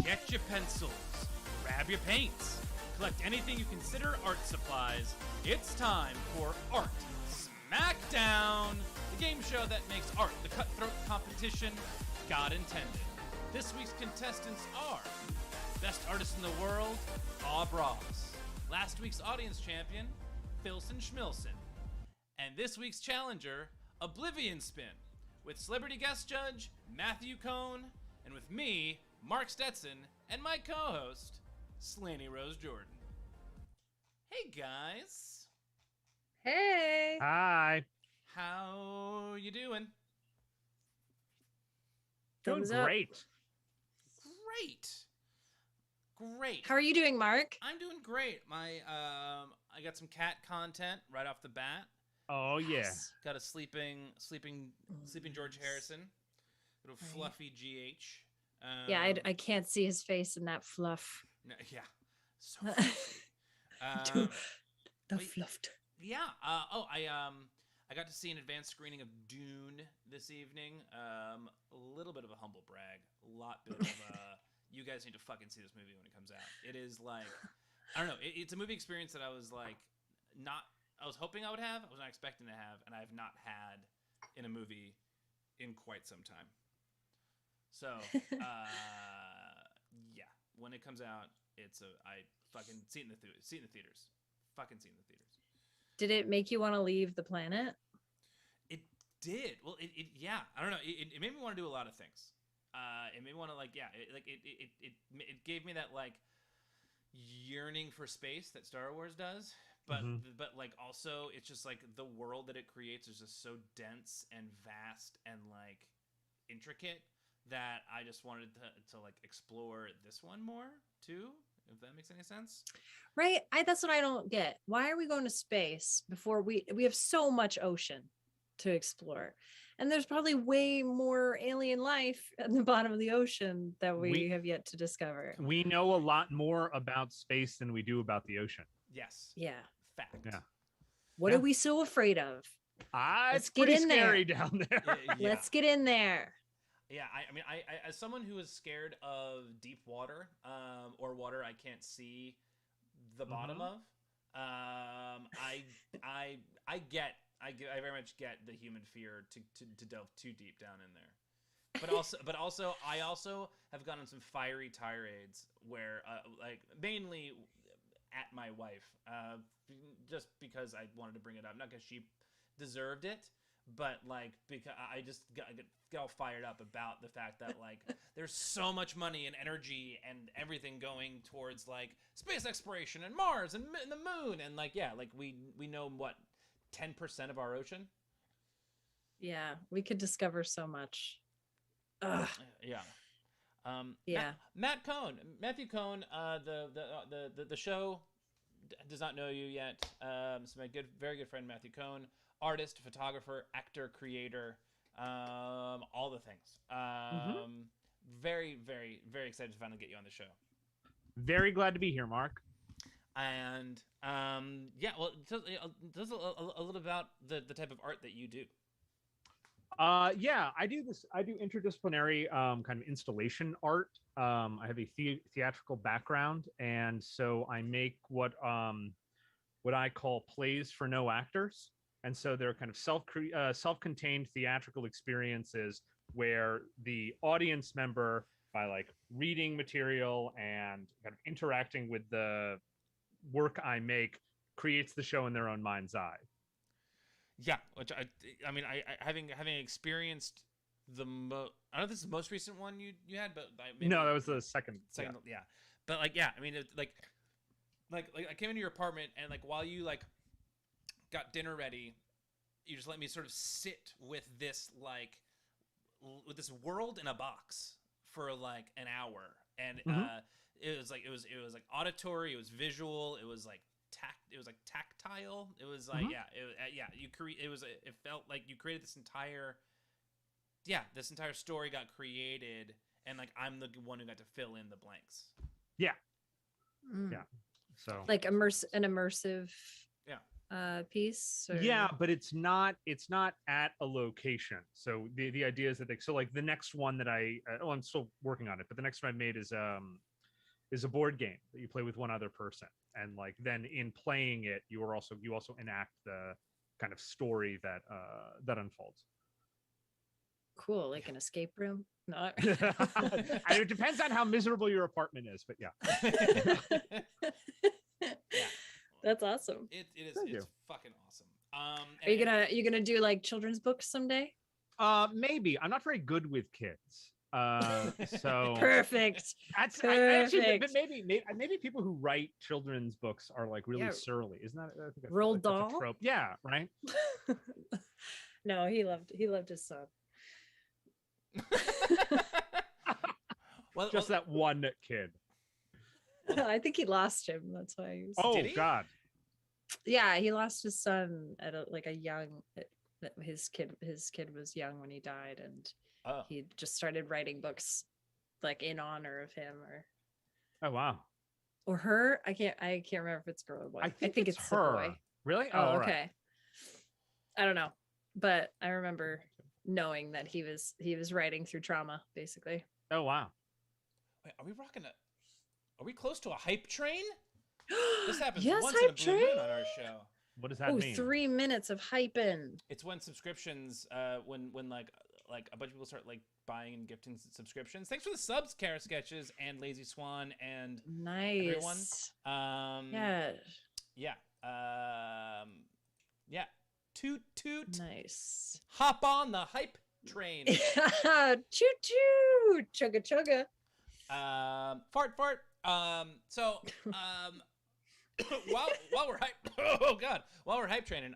Get your pencils, grab your paints, collect anything you consider art supplies. It's time for Art Smackdown, the game show that makes art the cutthroat competition God intended. This week's contestants are best artist in the world, Bob Ross. Last week's audience champion, Philson Schmilson. And this week's challenger, Oblivion Spin, with celebrity guest judge, Matthew Cohn, and with me, Mark Stetson, and my co-host, Slaney Rose Jordan. Hey guys. Hey. Hi. How you doing? Doing Thumbs up. great. Great. How are you doing, Mark? I'm doing great. I got some cat content right off the bat. Oh yeah. Yes. Got a sleeping George Harrison. Little Right. fluffy GH. Yeah, I can't see his face in that fluff. No, yeah. So fluffy. The wait. fluffed. Yeah. I got to see an advanced screening of Dune this evening. A little bit of a humble brag. A lot bit of you guys need to fucking see this movie when it comes out. It is like, I don't know. It's a movie experience that I was like, I was hoping I would have. I was not expecting to have, and I have not had in a movie in quite some time. So, yeah, when it comes out, I fucking see it in the theaters. Fucking see it in the theaters. Did it make you want to leave the planet? It did. Well, yeah. I don't know. It made me want to do a lot of things. It made me want to it gave me that like yearning for space that Star Wars does. But but like also it's just like the world that it creates is just so dense and vast and like intricate that I just wanted to like explore this one more too, if that makes any sense. Right. That's what I don't get. Why are we going to space before we have so much ocean to explore? And there's probably way more alien life at the bottom of the ocean that we have yet to discover. We know a lot more about space than we do about the ocean. Yes. Yeah. Fact. Yeah. What are we so afraid of? It's get pretty in scary there. down there. Yeah. Let's get in there. Yeah, I mean, I as someone who is scared of deep water, or water I can't see the bottom of, I very much get the human fear to delve too deep down in there. But also, I also have gone on some fiery tirades where, like, mainly at my wife, just because I wanted to bring it up, not because she deserved it, but like because I just get all fired up about the fact that like there's so much money and energy and everything going towards like space exploration and Mars and the moon and like like we know what 10% of our ocean. Yeah, we could discover so much. Ugh. Yeah. Yeah. Matthew Cohn, the show does not know you yet. So my very good friend Matthew Cohn, artist, photographer, actor, creator, all the things. Very, very, very excited to finally get you on the show. Very glad to be here, Mark. And yeah, well, tell us a little about the type of art that you do. Yeah, I do interdisciplinary kind of installation art. I have a theatrical background, and so I make what I call plays for no actors. And so they're kind of self-contained theatrical experiences where the audience member, by like reading material and kind of interacting with the work I make, creates the show in their own mind's eye. Yeah, which I mean, I having experienced I don't know if this is the most recent one you had, but maybe, no, that was the second. Yeah. But like, yeah, I mean, like I came into your apartment and like while you like got dinner ready, you just let me sort of sit with this world in a box for like an hour, and it was like auditory, it was visual, it was like tactile, it was like it felt like you created this entire story got created, and like I'm the one who got to fill in the blanks. Yeah. Mm. Yeah. So like immersive. Yeah. piece? Or... Yeah, but it's not at a location. So the idea is that like the next one that I'm still working on it, but the next one I made is a board game that you play with one other person, and like then in playing it you also enact the kind of story that unfolds. Cool, like an escape room. No. It depends on how miserable your apartment is, but yeah. Yeah. That's awesome. It is. Thank you. It's fucking awesome. Are you gonna do like children's books someday? Maybe. I'm not very good with kids. So Perfect. that's Perfect. but maybe people who write children's books are like really surly. Isn't that? I think that's, Roald that's a Dahl? trope. Yeah, right. No, he loved his son. Well, Just that one kid. I think he lost him. That's why he was... Oh Did he? God. Yeah, he lost his son at a young. His kid was young when he died, and he just started writing books like in honor of him Oh wow. or her. I can't remember if it's girl or boy. I think it's the her. boy. Really? Oh, all okay. right. I don't know, but I remember knowing that he was writing through trauma, basically. Oh wow. Wait, are we close to a hype train? This happens Yes, once in a hype blue moon train. on our show. What does that Oh, mean? 3 minutes of hyping. It's when subscriptions, when like a bunch of people start like buying and gifting subscriptions. Thanks for the subs, Kara Sketches and Lazy Swan and Nice. everyone. Yeah. Yeah. Yeah. Toot toot. Nice. Hop on the hype train. Choo choo. Chugga chugga. Fart fart. So while we're hype, while we're hype training,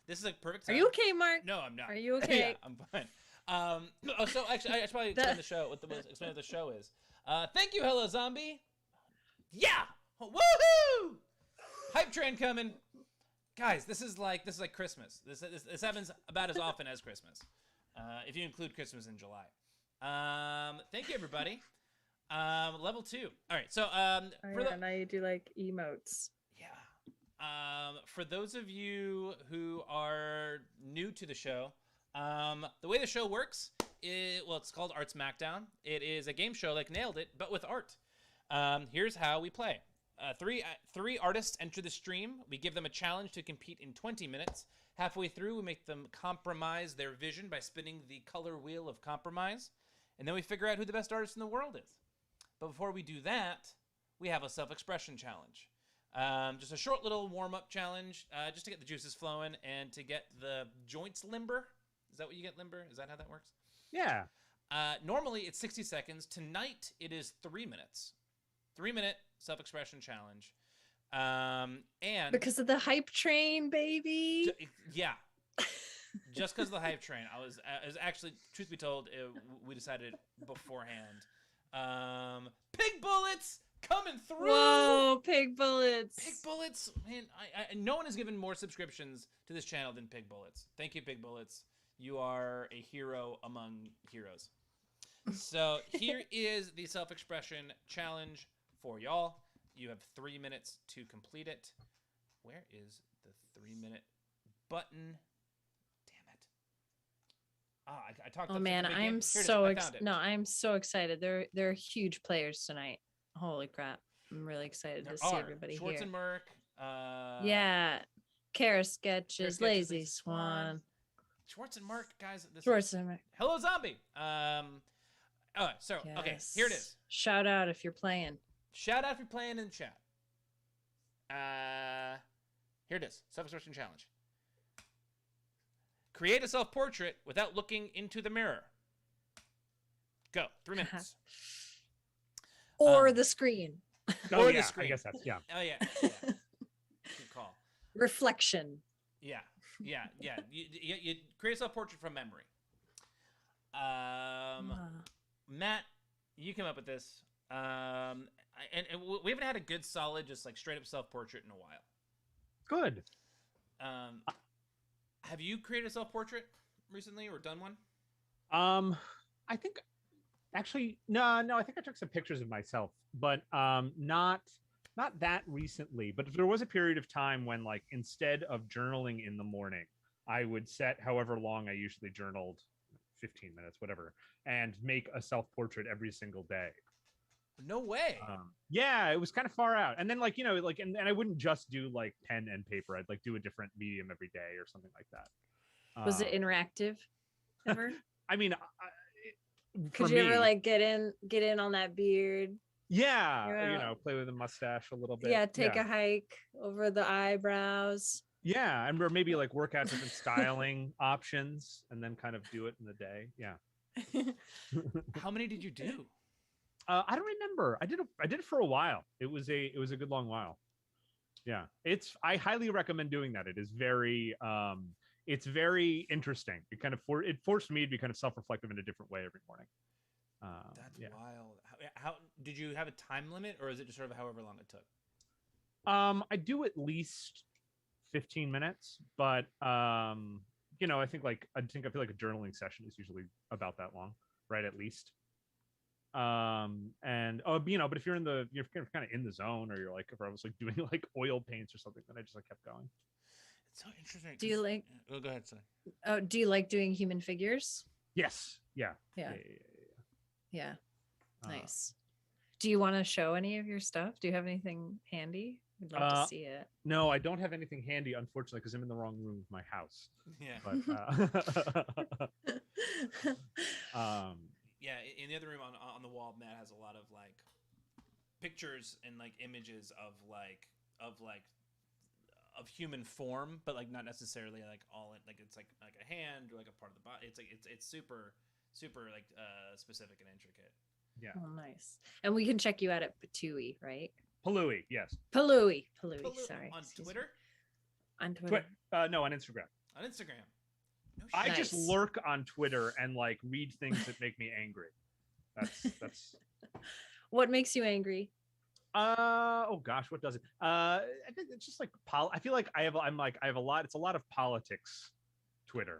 this is a perfect time. Are you okay, Mark? No, I'm not. Are you okay? Yeah, I'm fine. So actually, I should probably explain the show. Explain what the show is. Thank you, Hello Zombie. Yeah, woohoo! Hype train coming, guys. This is like Christmas. This happens about as often as Christmas, if you include Christmas in July. Thank you, everybody. Level 2. All right. So now you do like emotes. Yeah. For those of you who are new to the show, the way the show works, it's called Art Smackdown. It is a game show like Nailed It, but with art. Here's how we play. Three artists enter the stream. We give them a challenge to compete in 20 minutes. Halfway through, we make them compromise their vision by spinning the color wheel of compromise. And then we figure out who the best artist in the world is. But before we do that, we have a self-expression challenge. Just a short little warm-up challenge, just to get the juices flowing and to get the joints limber. Is that what you get, limber? Is that how that works? Yeah. Normally, it's 60 seconds. Tonight, it is 3 minutes. 3-minute self-expression challenge. And because of the hype train, baby. Yeah. Just because of the hype train. I was actually, truth be told, we decided beforehand. Pig bullets coming through. Whoa, pig bullets. Pig bullets, man. I no one has given more subscriptions to this channel than Pig Bullets. Thank you, Pig Bullets. You are a hero among heroes. So here is the self-expression challenge for y'all. You have 3 minutes to complete it. Where is the 3-minute button? Damn it. I talked. Oh man, I'm I'm so excited. They're huge players tonight. Holy crap. I'm really excited to see everybody Schwartz here. and Merck. Yeah. Kara Sketches, Lazy Swan. Schwartz and Merck, guys. Schwartz and Merck. Hello, Zombie. Okay, here it is. Shout out if you're playing. Shout out if you're playing in the chat. Here it is. Self-expression challenge. Create a self-portrait without looking into the mirror. Go. 3 minutes. Or the screen. Or the screen. I guess that's, yeah. Oh, yeah. Good call. Reflection. Yeah. You create a self-portrait from memory. Matt, you came up with this. And we haven't had a good, solid, just like straight up self-portrait in a while. Good. Have you created a self-portrait recently or done one? I think actually no. I think I took some pictures of myself, but not not that recently, but there was a period of time when, like, instead of journaling in the morning, I would set however long I usually journaled, 15 minutes, whatever, and make a self-portrait every single day. No way. Yeah, it was kind of far out. And then, like, like, and I wouldn't just do like pen and paper. I'd like do a different medium every day or something like that. Was it interactive ever? I mean, Could you ever like get in on that beard? Yeah, play with the mustache a little bit. Yeah, take a hike over the eyebrows. Yeah, and or maybe like work out different styling options and then kind of do it in the day. Yeah. How many did you do? I don't remember. I did it for a while. It was a good long while. Yeah, I highly recommend doing that. It is very it's very interesting. It kind of it forced me to be kind of self-reflective in a different way every morning. That's wild. How did you have a time limit, or is it just sort of however long it took? I do at least 15 minutes, but I feel like a journaling session is usually about that long, right? At least. But if you're kind of in the zone, or you're like, if I was like doing like oil paints or something, then I just like kept going. It's so interesting. Do you like? Oh, go ahead, sorry. Oh, do you like doing human figures? Yes. Yeah. Yeah. Nice. Do you want to show any of your stuff? Do you have anything handy? We'd love to see it. No, I don't have anything handy, unfortunately, because I'm in the wrong room of my house. Yeah. But, yeah, in the other room on the wall, Matt has a lot of like pictures and like images of human form, but like not necessarily like all in, like it's like a hand or like a part of the body. It's like it's super like specific and intricate. Yeah. Oh, nice. And we can check you out at Patooey, right? Palooey, yes. Palooey. Sorry. On Twitter? On Twitter? No, on Instagram. On Instagram. No shit. I just lurk on Twitter and like read things that make me angry. That's What makes you angry? Oh gosh, what does it? I think it's just like I feel like I have a lot. It's a lot of politics. Twitter.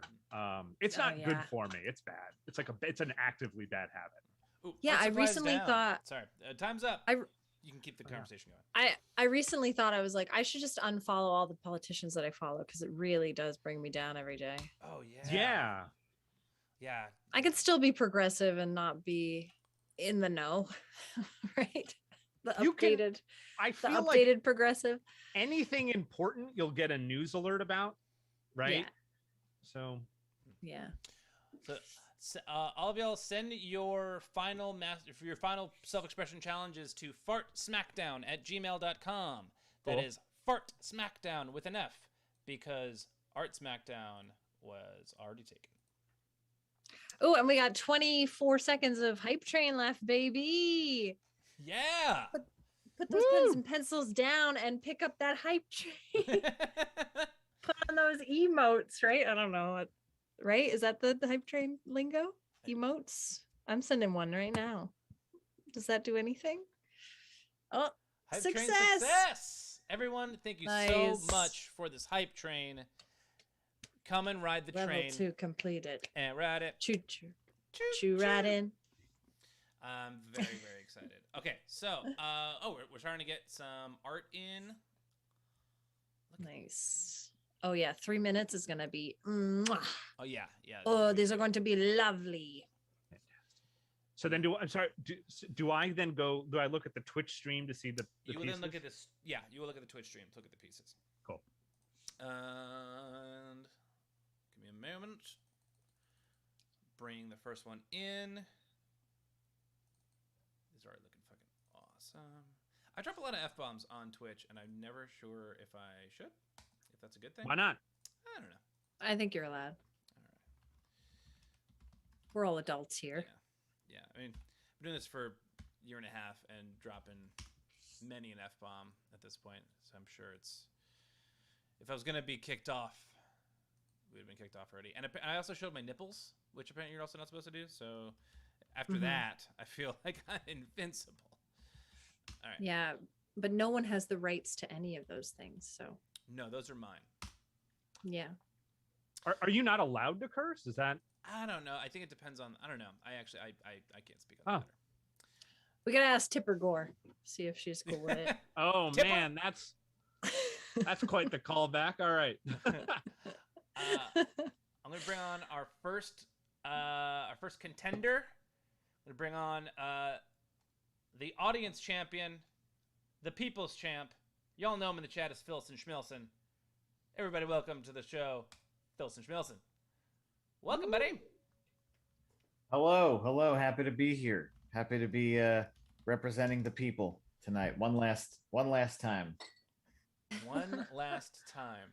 It's not good for me. It's bad. It's an actively bad habit. Ooh, yeah, I recently thought. Sorry, time's up. You can keep the conversation going. I recently thought I was like, I should just unfollow all the politicians that I follow because it really does bring me down every day. Oh yeah. Yeah. Yeah. I could still be progressive and not be in the know, right? The updated progressive. Anything important, you'll get a news alert about, right? Yeah. So. Yeah. So all of y'all send your final self-expression challenges to fartsmackdown@gmail.com. That is fart smackdown with an F, because Art Smackdown was already taken. Oh, and we got 24 seconds of hype train left, baby. Yeah. Put those pens and pencils down and pick up that hype train. Put on those emotes, right? I don't know. Right? Is that the hype train lingo? Emotes? I'm sending one right now. Does that do anything? Oh, hype success! Train success! Everyone, thank you so much for this hype train. Come and ride the train. Level 2 completed. And ride it. Choo choo. Choo ride in. I'm very, very excited. Okay, so we're starting to get some art in. Nice. Oh yeah, 3 minutes is gonna be. Mwah. Oh yeah. Oh, these are going to be lovely. So then, do I then go? Do I look at the Twitch stream to see the You will pieces? then look at this. Yeah, you will look at the Twitch stream to look at the pieces. Cool. And give me a moment. Bring the first one in. These are looking fucking awesome. I drop a lot of F-bombs on Twitch, and I'm never sure if I should. If that's a good thing. Why not? I don't know. I think you're allowed. All right. We're all adults here. Yeah. I mean, I'm doing this for a year and a half and dropping many an F-bomb at this point. So I'm sure it's... If I was going to be kicked off, we would have been kicked off already. And I also showed my nipples, which apparently you're also not supposed to do. So after that, I feel like I'm invincible. All right. Yeah, but no one has the rights to any of those things, so... No, those are mine. Yeah. Are you not allowed to curse? Is that? I don't know. I think it depends on. I don't know. I can't speak on that. We gotta ask Tipper Gore. See if she's cool with it. Oh Tipper. man, that's quite the callback. All right. I'm gonna bring on our first contender. I'm gonna bring on the audience champion, the people's champ. Y'all know him in the chat as Philson Schmilson. Everybody, welcome to the show, Philson Schmilson. Welcome, buddy. Hello. Happy to be here. Happy to be representing the people tonight. One last time. One last time.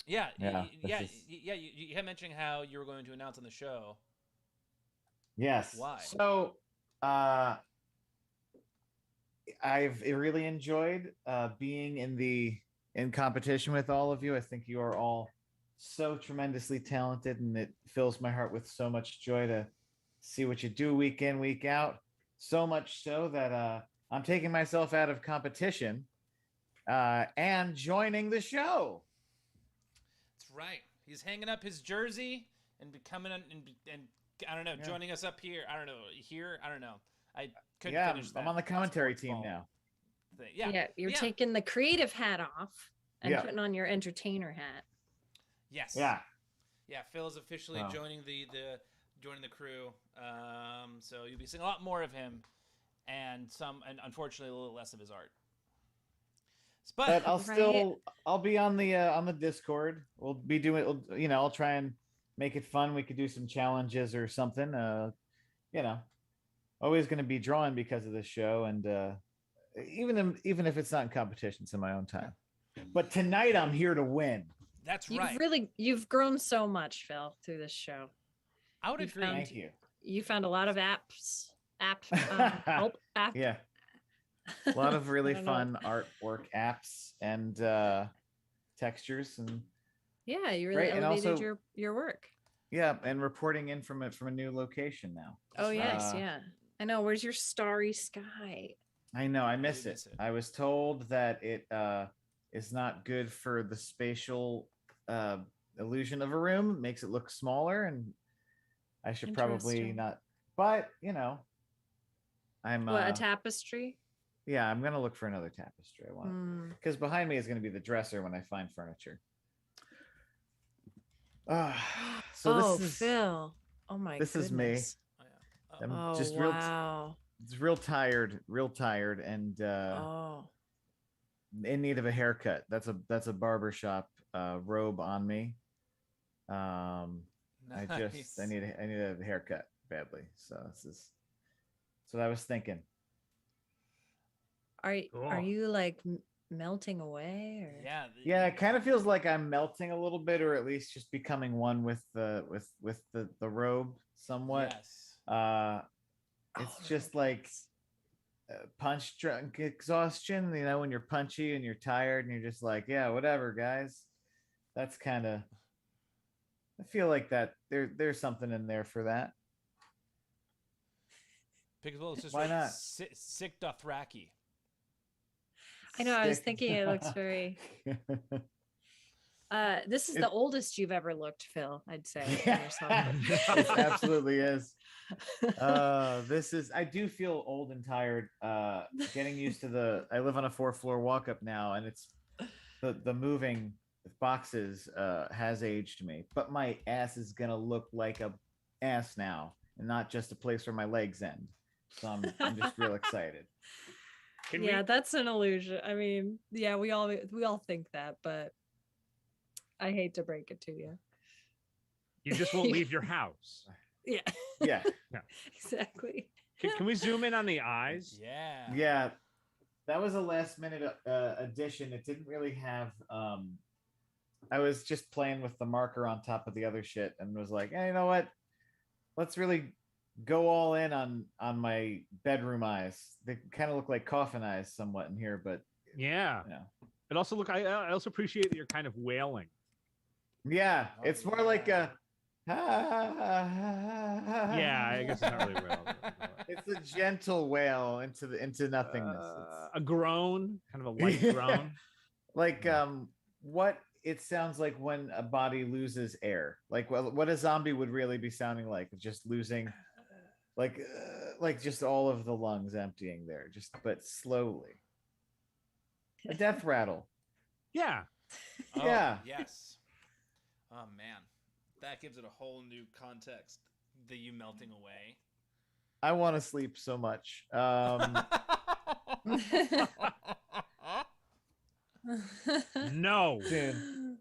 Yeah. You had mentioned how you were going to announce on the show. Yes. Why? So, I've really enjoyed being in competition with all of you. I think you are all so tremendously talented, and it fills my heart with so much joy to see what you do week in, week out. So much so that I'm taking myself out of competition and joining the show. That's right. He's hanging up his jersey and becoming and I don't know, joining us up here. I don't know. I couldn't finish that. I'm on the commentary team now. Yeah. You're taking the creative hat off and putting on your entertainer hat. Yes. Yeah. Yeah. Phil is officially joining the crew. So you'll be seeing a lot more of him, and unfortunately a little less of his art. But I'll be on the Discord. We'll be doing, I'll try and make it fun. We could do some challenges or something. Always going to be drawing because of this show, and even if it's not in competition, it's in my own time. But tonight I'm here to win. That's right. You've grown so much, Phil, through this show. I would agree. Thank you. You found a lot of apps. Yeah. A lot of really fun artwork apps and textures, and yeah, you really elevated your work. Yeah, and reporting in from a new location now. Oh yes, yeah. I know. Where's your starry sky? I know. I miss it. I was told that it is not good for the spatial illusion of a room. It makes it look smaller, and I should probably not. But I'm a tapestry. Yeah, I'm gonna look for another tapestry. I want because behind me is gonna be the dresser when I find furniture. This is Phil. Oh my! This is me. I'm just real tired, and in need of a haircut. That's a barbershop robe on me. Nice. I need a haircut badly. So that's what I was thinking. Are you like melting away? Or? Yeah. It kind of feels like I'm melting a little bit, or at least just becoming one with the robe somewhat. Yes. It's just like punch drunk exhaustion. When you're punchy and you're tired and you're just like, yeah, whatever, guys. That's kind of. I feel like that there's something in there for that. Why not? Sick Dothraki. I know. I was thinking it looks very. This is the oldest you've ever looked, Phil. I'd say. It absolutely is. I do feel old and tired. Getting used to I live on a 4-floor walk up now, and it's the moving boxes has aged me. But my ass is gonna look like a ass now, and not just a place where my legs end. So I'm just real excited. That's an illusion. I mean, yeah, we all think that, but I hate to break it to you. You just won't leave your house. Yeah. Exactly. Can we zoom in on the eyes? Yeah. That was a last minute addition. It didn't really have. I was just playing with the marker on top of the other shit, and was like, hey, you know what? Let's really go all in on my bedroom eyes. They kind of look like coffin eyes somewhat in here, but yeah. It also I also appreciate that you're kind of wailing. Yeah, it's more like a. Yeah, I guess it's not really wail. It's a gentle wail into nothingness. A groan, kind of a light groan. Like what it sounds like when a body loses air. Like what a zombie would really be sounding like, just losing, like just all of the lungs emptying there, but slowly. A death rattle. Yeah. Oh, Yeah. yes. Oh man, that gives it a whole new context. The you melting away. I want to sleep so much. No. Soon.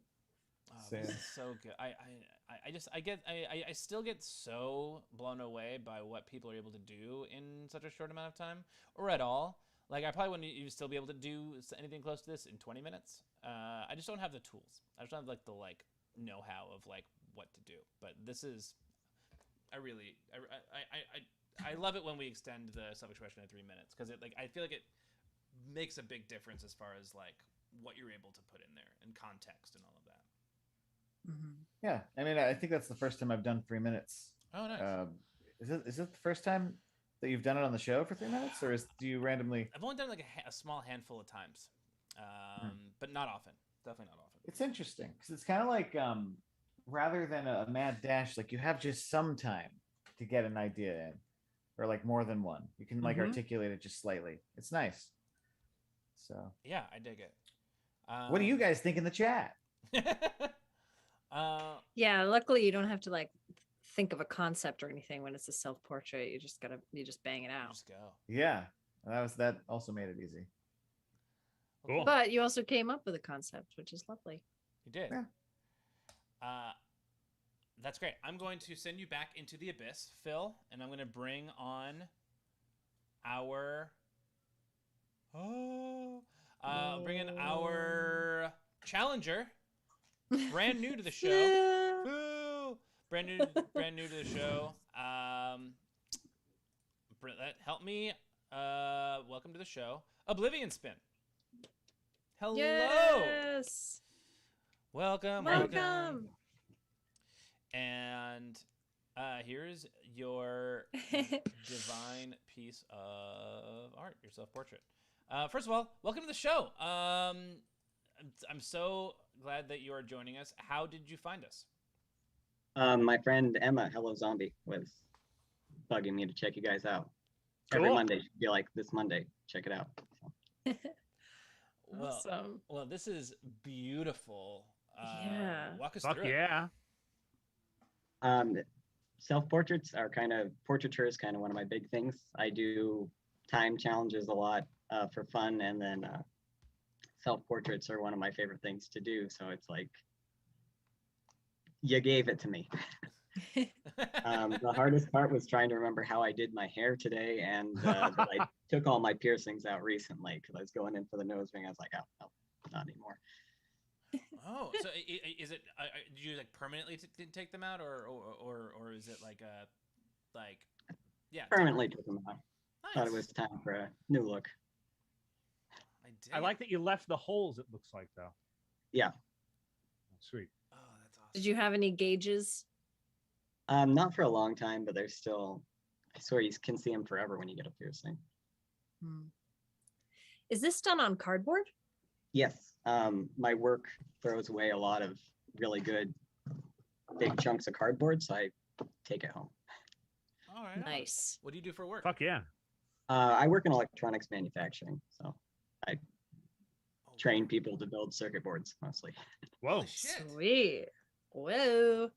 Oh, Soon. this is so good. I still get so blown away by what people are able to do in such a short amount of time, or at all. Like I probably wouldn't even still be able to do anything close to this in 20 minutes. I just don't have the tools. I just don't have like the know-how of like what to do. But this is, I love it when we extend the self-expression to 3 minutes because I feel like it makes a big difference as far as like what you're able to put in there and context and all of that. Yeah, I mean, I think that's the first time I've done 3 minutes. Oh, nice. Is it the first time that you've done it on the show for 3 minutes, or do you randomly? I've only done like a small handful of times, but not often. Definitely not often. It's interesting because it's kind of like rather than a mad dash, like you have just some time to get an idea in, or like more than one. You can like articulate it just slightly. It's nice. So yeah, I dig it. what do you guys think in the chat? Yeah, luckily you don't have to like think of a concept or anything when it's a self-portrait. You just bang it out. Just go. Yeah, that also made it easy. Cool. But you also came up with a concept, which is lovely. You did. Yeah. That's great. I'm going to send you back into the abyss, Phil, and I'm going to bring on our bring in our challenger, brand new to the show. Woo! Brand new to the show. Help me. Welcome to the show, Oblivion Spin. Hello. Yes. Welcome. And here's your divine piece of art, your self-portrait. First of all, welcome to the show. I'm so glad that you are joining us. How did you find us? My friend Emma, Hello Zombie, was bugging me to check you guys out. Every Cool. Monday, she'd be like, this Monday, check it out. Awesome. Well, this is beautiful. Yeah. Walk us Fuck through it. yeah. Self-portraits are portraiture is kind of one of my big things. I do time challenges a lot for fun, and then self-portraits are one of my favorite things to do. So it's like, you gave it to me. The hardest part was trying to remember how I did my hair today, and that I took all my piercings out recently because I was going in for the nose ring. I was like, oh, no, not anymore. Oh, so is it? Did you like permanently take them out, or is it like Permanently took them out. Nice. Thought it was time for a new look. I like that you left the holes, it looks like, though. Yeah. Sweet. Oh, that's awesome. Did you have any gauges? Not for a long time, but there's still, I swear you can see them forever when you get a piercing. Is this done on cardboard? Yes. My work throws away a lot of really good big chunks of cardboard, so I take it home. All right. Nice. What do you do for work? Fuck yeah. I work in electronics manufacturing, so I train people to build circuit boards mostly. Whoa. Holy shit. Sweet. Whoa.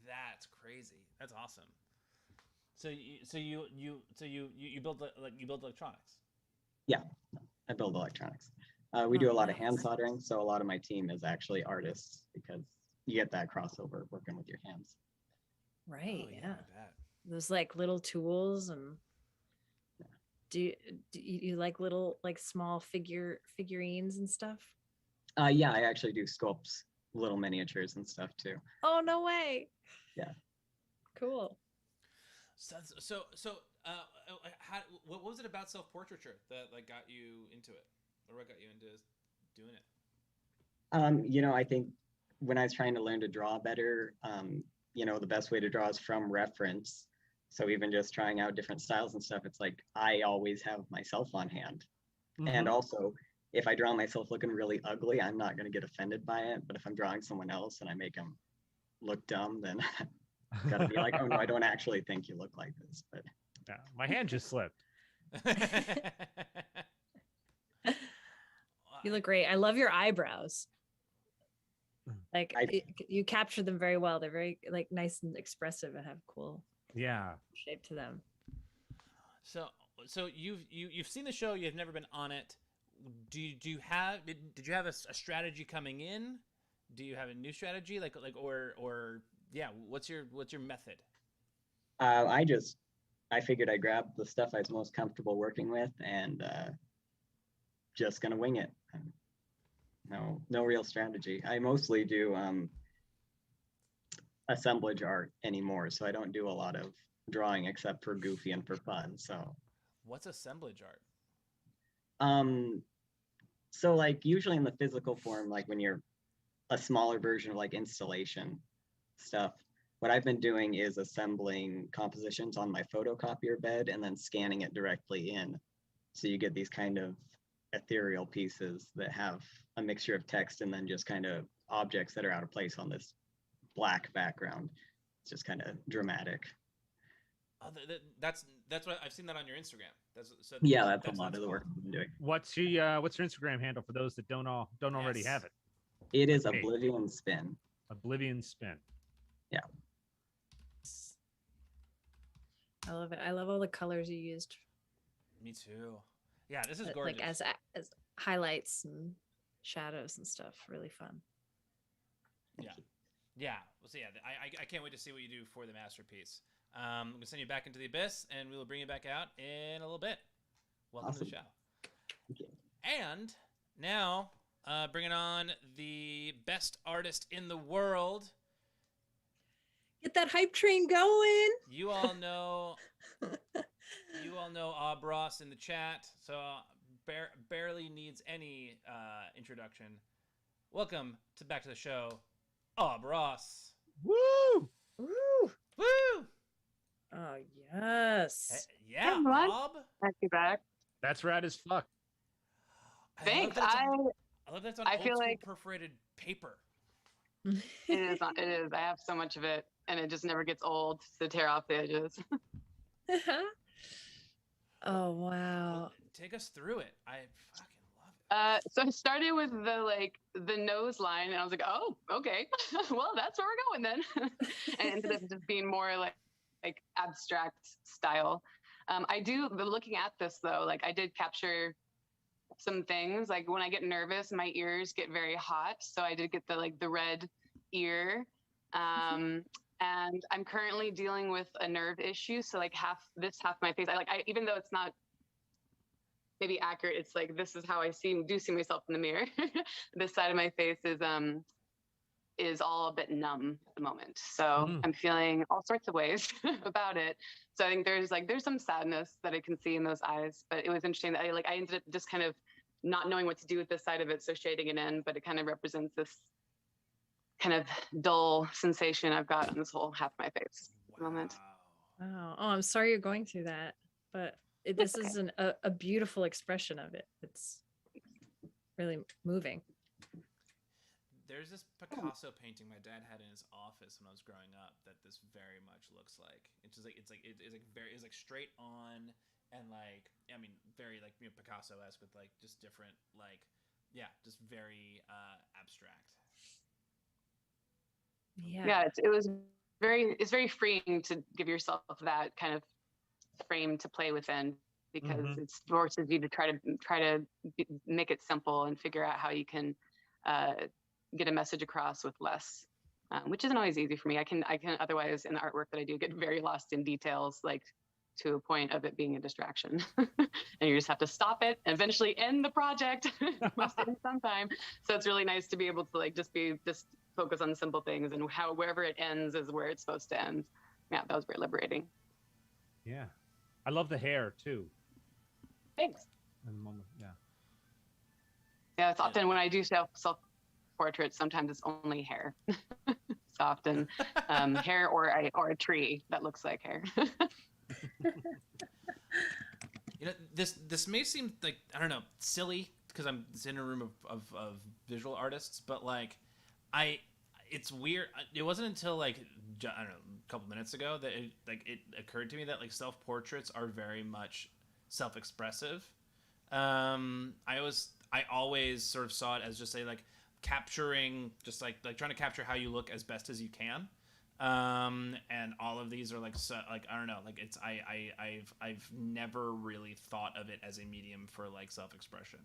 That's crazy. That's awesome. So you build you build electronics. Yeah, I build electronics. We do a lot of hand nice. soldering, so a lot of my team is actually artists because you get that crossover working with your hands. Right. Oh, yeah. I bet. Those like little tools and do you like little like small figurines and stuff? Yeah, I actually do sculpts, little miniatures and stuff too. Oh, no way. Yeah. Cool. What was it about self-portraiture that like got you into it, or what got you into doing it? I think when I was trying to learn to draw better, the best way to draw is from reference. So even just trying out different styles and stuff, it's like I always have myself on hand. And also, if I draw myself looking really ugly, I'm not going to get offended by it. But if I'm drawing someone else and I make them look dumb, then I've got to be like, oh no, I don't actually think you look like this. But Yeah, my hand just slipped. You look great. I love your eyebrows. Like I- you capture them very well. They're very like nice and expressive and have cool Yeah. shape to them. So you've seen the show. You've never been on it. Do you have did you have a strategy coming in? Do you have a new strategy or yeah? What's your method? I figured I grabbed the stuff I was most comfortable working with and just gonna wing it. No real strategy. I mostly do assemblage art anymore, so I don't do a lot of drawing except for goofy and for fun. So What's assemblage art? so like usually in the physical form, like when you're a smaller version of like installation stuff, what I've been doing is assembling compositions on my photocopier bed and then scanning it directly in. So you get these kind of ethereal pieces that have a mixture of text and then just kind of objects that are out of place on this black background. It's just kind of dramatic. Oh, that's what I've seen that on your Instagram. That's A lot of the work I've been doing. What's your Instagram handle for those that don't already have it? It is Hey. Oblivion Spin. Oblivion Spin. Yeah. I love it. I love all the colors you used, Me too. Yeah, this is gorgeous. like as highlights and shadows and stuff. Really fun. Yeah. Yeah. Well, so yeah, I can't wait to see what you do for the masterpiece. I'm gonna send you back into the abyss, and we will bring you back out in a little bit. Welcome to the show. Thank you. And now, bringing on the best artist in the world. Get that hype train going. You all know, Ross in the chat, so barely needs any introduction. Welcome to back to the show, Ross. Woo! Woo! Woo! Oh yes. Yeah, everyone. Bob. Nice to be back. That's rad as fuck. Thanks. I love that it's on I old feel school like- perforated paper. It is. It is. I have so much of it, and it just never gets old to tear off the edges. Oh wow. Well, take us through it. I fucking love it. So I started with the nose line, and I was like, oh, okay, well, that's where we're going then. And it ended up just being more like abstract style. Looking at this though, like I did capture some things. Like when I get nervous, my ears get very hot, so I did get the red ear. And I'm currently dealing with a nerve issue, so like half my face, even though it's not maybe accurate, it's like this is how I see myself in the mirror. This side of my face is all a bit numb at the moment, so I'm feeling all sorts of ways about it. So I think there's some sadness that I can see in those eyes, but it was interesting that I ended up just kind of not knowing what to do with this side of it, so shading it in, but it kind of represents this kind of dull sensation I've got on this whole half my face at the moment. Wow. Oh, I'm sorry you're going through that, but this is a beautiful expression of it. It's really moving. There's this Picasso painting my dad had in his office when I was growing up that this very much looks like. It's just it's like straight on and very Picasso-esque with just different just very abstract. Yeah. It's very freeing to give yourself that kind of frame to play within, because it forces you to try to make it simple and figure out how you can get a message across with less, which isn't always easy for me. I can otherwise in the artwork that I do get very lost in details, like to a point of it being a distraction. And you just have to stop it and eventually end the project. Must end sometime. So it's really nice to be able to just focus on simple things, and wherever it ends is where it's supposed to end. Yeah, that was very liberating. Yeah. I love the hair too. Thanks. Yeah. Yeah, it's often when I do self portraits, sometimes it's only hair. It's often hair or a tree that looks like hair. This may seem like, I don't know, silly because I'm in a room of visual artists, but it's weird. It wasn't until I don't know, a couple minutes ago that it occurred to me that self-portraits are very much self-expressive. I I always sort of saw it as just like capturing, just like trying to capture how you look as best as you can. And all of these are like, so, like, I don't know, like it's, I've never really thought of it as a medium for like self-expression.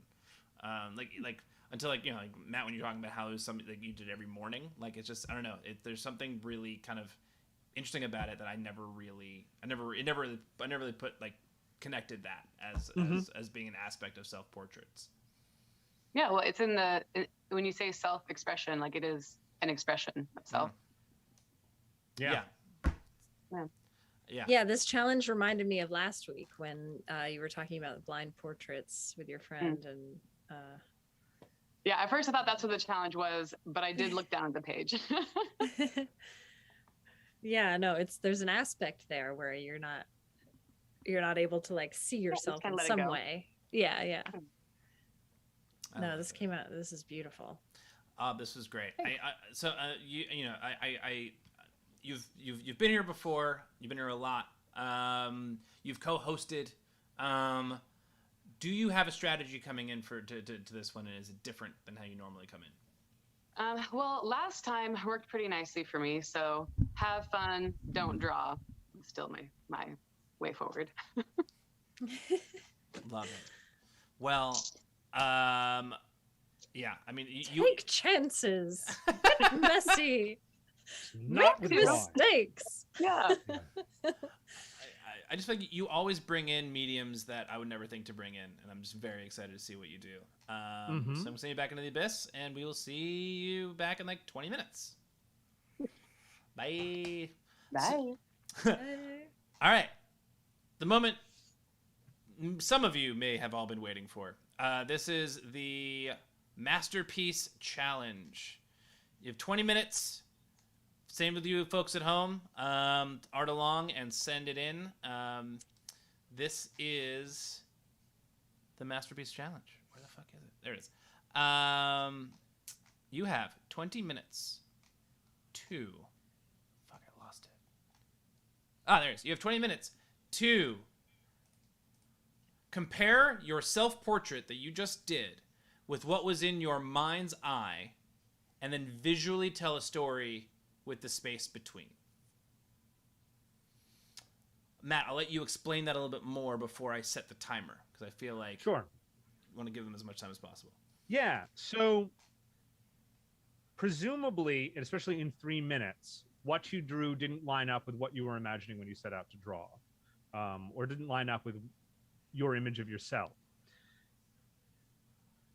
Like until like, you know, like Matt, when you're talking about how it was something that you did every morning, like it's just, I don't know, there's something really kind of interesting about it that I never really put like connected that as being an aspect of self-portraits. Yeah, well, it's when you say self-expression, like it is an expression of self. Yeah. Yeah, this challenge reminded me of last week when you were talking about blind portraits with your friend and yeah, at first I thought that's what the challenge was, but I did look down at the page. yeah, no, there's an aspect there where you're not able to like see yourself in some way. Yeah. No, this came out. This is beautiful. This was great. You've been here before. You've been here a lot. You've co-hosted. Do you have a strategy coming in to this one, and is it different than how you normally come in? Well, last time worked pretty nicely for me. So have fun, don't draw. Still my way forward. Love it. Well, yeah. I mean, take chances. Get messy. Not Make with drawing. mistakes. Yeah. I just think you always bring in mediums that I would never think to bring in, and I'm just very excited to see what you do. So I'm going to send you back into the abyss, and we will see you back in like 20 minutes. Bye. Bye. All right. The moment some of you may have all been waiting for. This is the Masterpiece Challenge. You have 20 minutes. Same with you folks at home. Art along and send it in. This is the Masterpiece Challenge. Where the fuck is it? There it is. You have 20 minutes to... Fuck, I lost it. Ah, there it is. You have 20 minutes to compare your self-portrait that you just did with what was in your mind's eye, and then visually tell a story with the space between. Matt, I'll let you explain that a little bit more before I set the timer, because I feel like Sure. I want to give them as much time as possible. Yeah. So presumably, and especially in 3 minutes, what you drew didn't line up with what you were imagining when you set out to draw, or didn't line up with your image of yourself.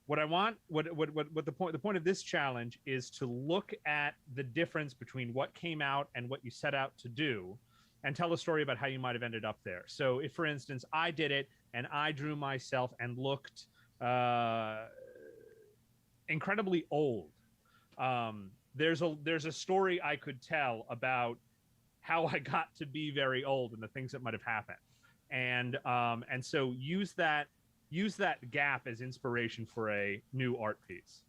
What I want, what the point of this challenge is to look at the difference between what came out and what you set out to do, and tell a story about how you might have ended up there. So if, for instance, I did it and I drew myself and looked incredibly old, there's a story I could tell about how I got to be very old and the things that might have happened, and so use that gap as inspiration for a new art piece.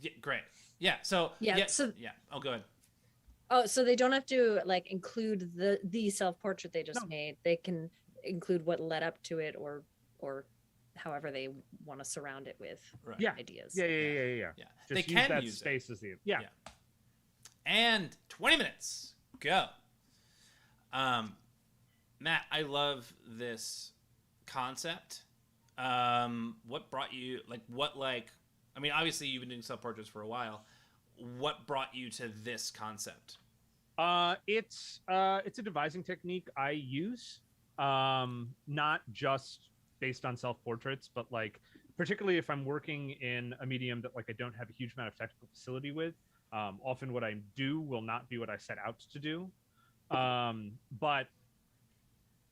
Yeah, great. Yeah. So Yeah, Oh, go ahead. Oh, so they don't have to like include the self-portrait they just made. They can include what led up to it, or however they want to surround it with ideas. Yeah. Just They can that use space it. as the And 20 minutes. Go. Matt, I love this concept. What brought you I mean, obviously you've been doing self-portraits for a while. What brought you to this concept? It's a devising technique I use, not just based on self-portraits, but like particularly if I'm working in a medium that like I don't have a huge amount of technical facility with. Often what I do will not be what I set out to do, but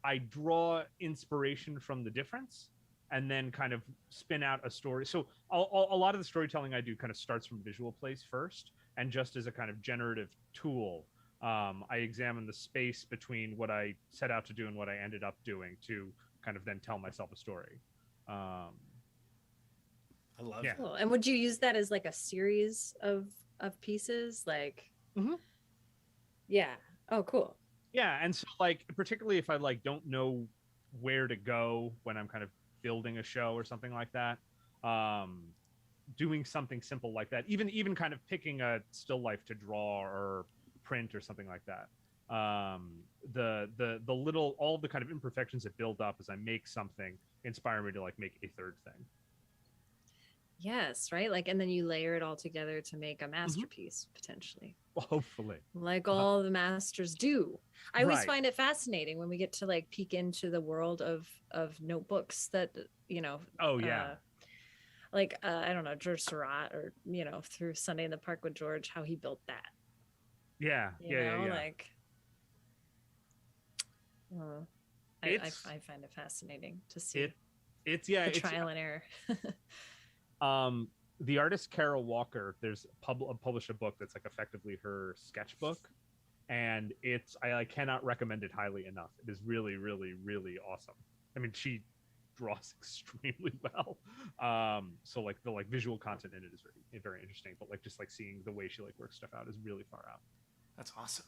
I draw inspiration from the difference and then kind of spin out a story. So a lot of the storytelling I do kind of starts from a visual place first, and just as a kind of generative tool, I examine the space between what I set out to do and what I ended up doing to kind of then tell myself a story. I love it. Cool. And would you use that as like a series of pieces? Like, yeah. Oh, cool. Yeah, and so like particularly if I like don't know where to go when I'm kind of building a show or something like that. Doing something simple like that, even kind of picking a still life to draw or print or something like that. The little, all the kind of imperfections that build up as I make something inspire me to like make a third thing. Yes, right. Like, and then you layer it all together to make a masterpiece potentially. Well, hopefully, like all the masters do. I always Right. find it fascinating when we get to like peek into the world of notebooks that, you know, oh yeah, I don't know, George Surratt, or, you know, through Sunday in the Park with George, how he built that. yeah, You know, like, I find it fascinating to see it's the trial and error. The artist Carol Walker, there's published a book that's like effectively her sketchbook, and I cannot recommend it highly enough. It is really, really, really awesome. I mean, she draws extremely well. So like the visual content in it is very, very interesting, but like just like seeing the way she like works stuff out is really far out. That's awesome.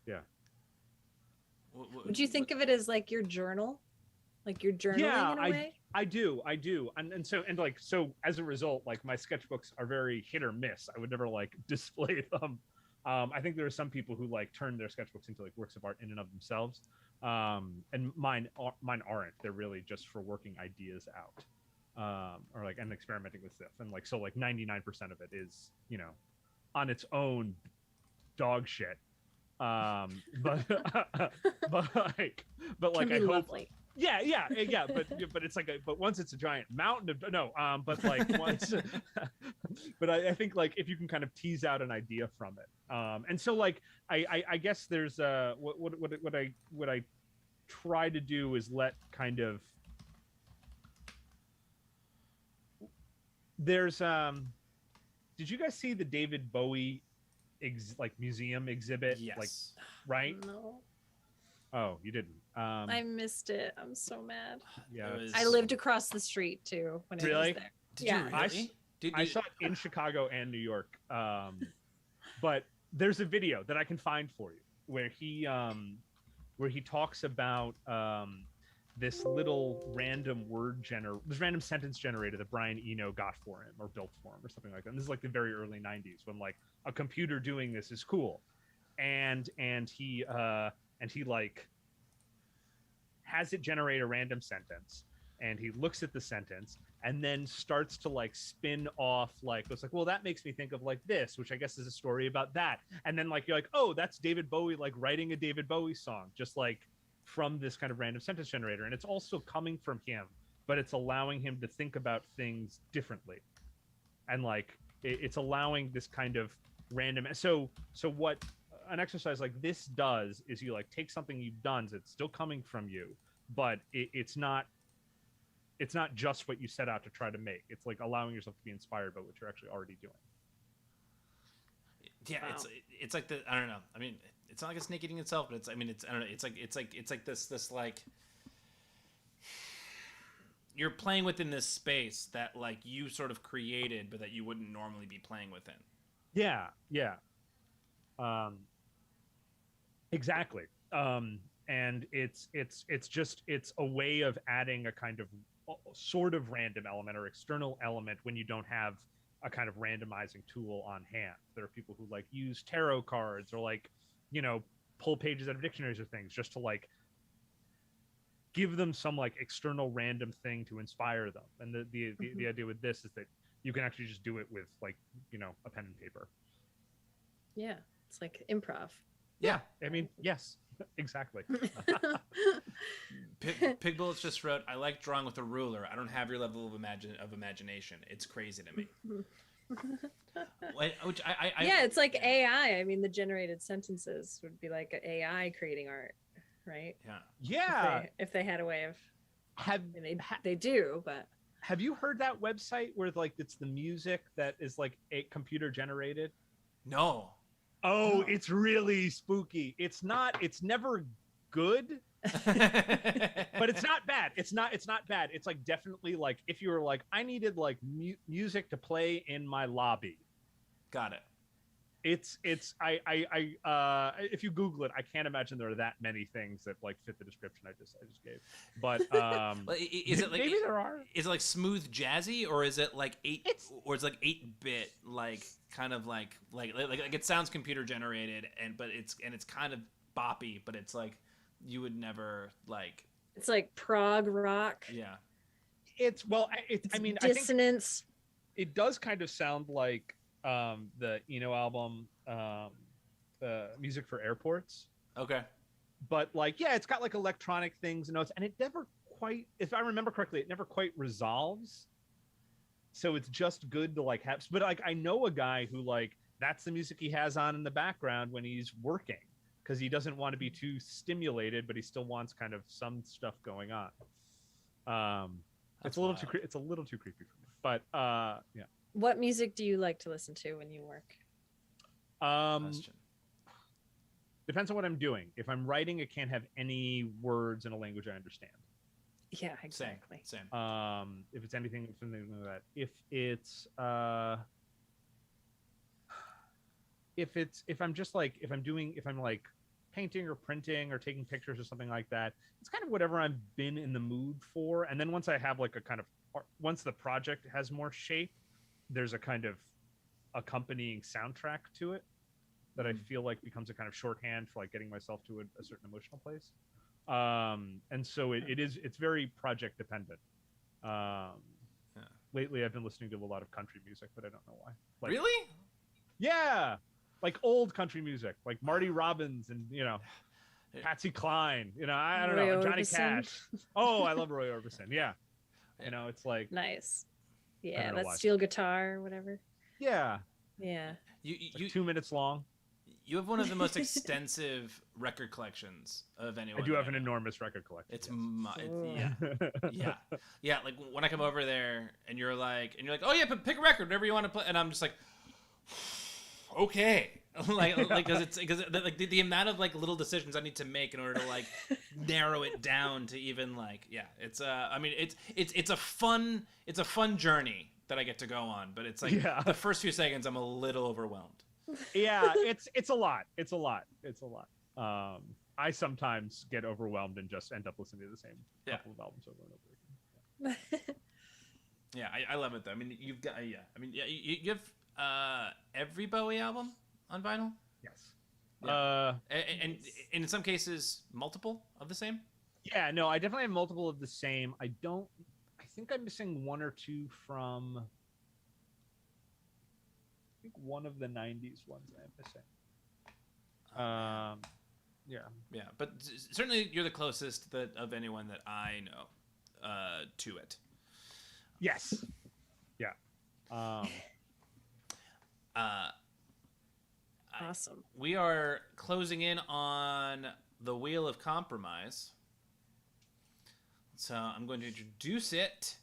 Yeah. Would you think of it as like your journal? Like you're journaling in a way? I do. And so as a result, like my sketchbooks are very hit or miss. I would never like display them. I think there are some people who like turn their sketchbooks into like works of art in and of themselves. And mine aren't. They're really just for working ideas out. Or like, and experimenting with stuff. And like, so like 99% of it is, you know, on its own dog shit. But like I hope lovely. yeah, but it's like but once it's a giant mountain of but like once but I think like if you can kind of tease out an idea from it, and so like I guess there's what I try to do is let kind of there's did you guys see the David Bowie museum exhibit? Yes. Like, right? No. Oh, you didn't. I missed it. I'm so mad. Yeah. I lived across the street too when it was Really? there. Did Yeah. you really? I saw it in Chicago and New York. But there's a video that I can find for you where he talks about this little random this random sentence generator that Brian Eno got for him or built for him or something like that. And this is like the very early 90s when like a computer doing this is cool. And he like has it generate a random sentence, and he looks at the sentence and then starts to like spin off like it's like, well, that makes me think of like this, which I guess is a story about that. And then like you're like, oh, that's David Bowie like writing a David Bowie song just like from this kind of random sentence generator. And it's also coming from him, but it's allowing him to think about things differently. And like it's allowing this kind of random so what an exercise like this does is you like take something you've done that's still coming from you, but it's not just what you set out to try to make. It's like allowing yourself to be inspired by what you're actually already doing. Yeah, wow. It's like I don't know. I mean, it's not like a snake eating itself, but I don't know. It's like this like you're playing within this space that like you sort of created, but that you wouldn't normally be playing within. Yeah. Exactly. And it's a way of adding a kind of sort of random element or external element when you don't have a kind of randomizing tool on hand. There are people who like use tarot cards or like, you know, pull pages out of dictionaries or things just to like give them some like external random thing to inspire them. And the idea with this is that you can actually just do it with like, you know, a pen and paper. Yeah, it's like improv. Yeah, I mean, yes, exactly. Pig Bullets just wrote, I like drawing with a ruler. I don't have your level of imagination. It's crazy to me. Which yeah, it's like AI. I mean, the generated sentences would be like AI creating art, right? Yeah. If they had a way of they do, but have you heard that website where like it's the music that is like a computer generated? No. Oh, it's really spooky. It's never good. But it's not bad. It's not bad. It's like definitely like if you were like I needed like music to play in my lobby. Got it. If you Google it, I can't imagine there are that many things that like fit the description I just gave. But Is it like maybe there are? Is it like smooth jazzy, or is it like or it's like 8-bit, like kind of like it sounds computer generated, and it's kind of boppy, but it's like you would never like. It's like prog rock. Yeah. I mean, dissonance. I think it does kind of sound like the Eno album, Music for Airports. Okay. But like, yeah, it's got like electronic things and notes, and it never quite, if I remember correctly, it never quite resolves. So it's just good to like have, but like I know a guy who like that's the music he has on in the background when he's working, because he doesn't want to be too stimulated, but he still wants kind of some stuff going on. It's a little too it's a little too creepy for me, but yeah. What music do you like to listen to when you work? Depends on what I'm doing. If I'm writing, it can't have any words in a language I understand. Yeah, exactly. Same. If it's anything, something like that. If I'm like painting or printing or taking pictures or something like that, it's kind of whatever I've been in the mood for. And then once I have like a kind of, once the project has more shape, there's a kind of accompanying soundtrack to it that I feel like becomes a kind of shorthand for like getting myself to a certain emotional place. And so it's very project dependent. Lately I've been listening to a lot of country music, but I don't know why. Like, really? Yeah. Like old country music, like Marty Robbins and, Patsy Cline, I don't know, Johnny Cash. Oh, I love Roy Orbison. Yeah. It's like nice. Yeah, that steel guitar or whatever. Yeah. Yeah. You 2 minutes long. You have one of the most extensive record collections of anyone. I do have an enormous record collection. It's yeah. Like when I come over there and you're like, oh yeah, but pick a record, whatever you want to play, and I'm just like, okay, because like the amount of like little decisions I need to make in order to like narrow it down to even like it's I mean it's a fun journey that I get to go on, but it's like the first few seconds I'm a little overwhelmed. Yeah, it's a lot. I sometimes get overwhelmed and just end up listening to the same couple of albums over and over again. Yeah, I love it though. I mean, you've got you have every Bowie album on vinyl. Yes. And in some cases, multiple of the same. Yeah, no, I definitely have multiple of the same. I think I'm missing one or two from. I think one of the 90s ones I'm missing. Yeah, but certainly you're the closest of anyone that I know to it. Yes. Yeah. Awesome. We are closing in on the Wheel of Compromise, so I'm going to introduce it.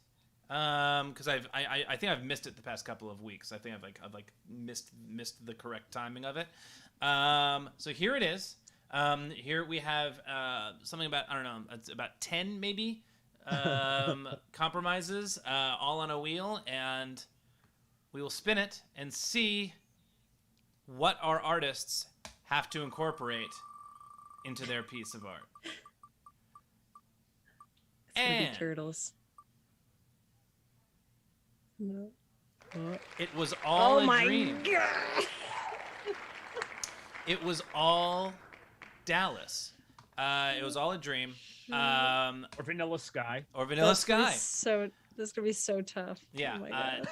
Because I think I've missed it the past couple of weeks. I think I've missed the correct timing of it. So here it is. Here we have something about, I don't know, it's about 10 maybe compromises all on a wheel, and we will spin it and see what our artists have to incorporate into their piece of art. It's gonna be turtles. No. It was all a dream. Oh my god! It was all Dallas. It was all a dream. Or Vanilla Sky. This is gonna be so tough. Yeah. Oh my god.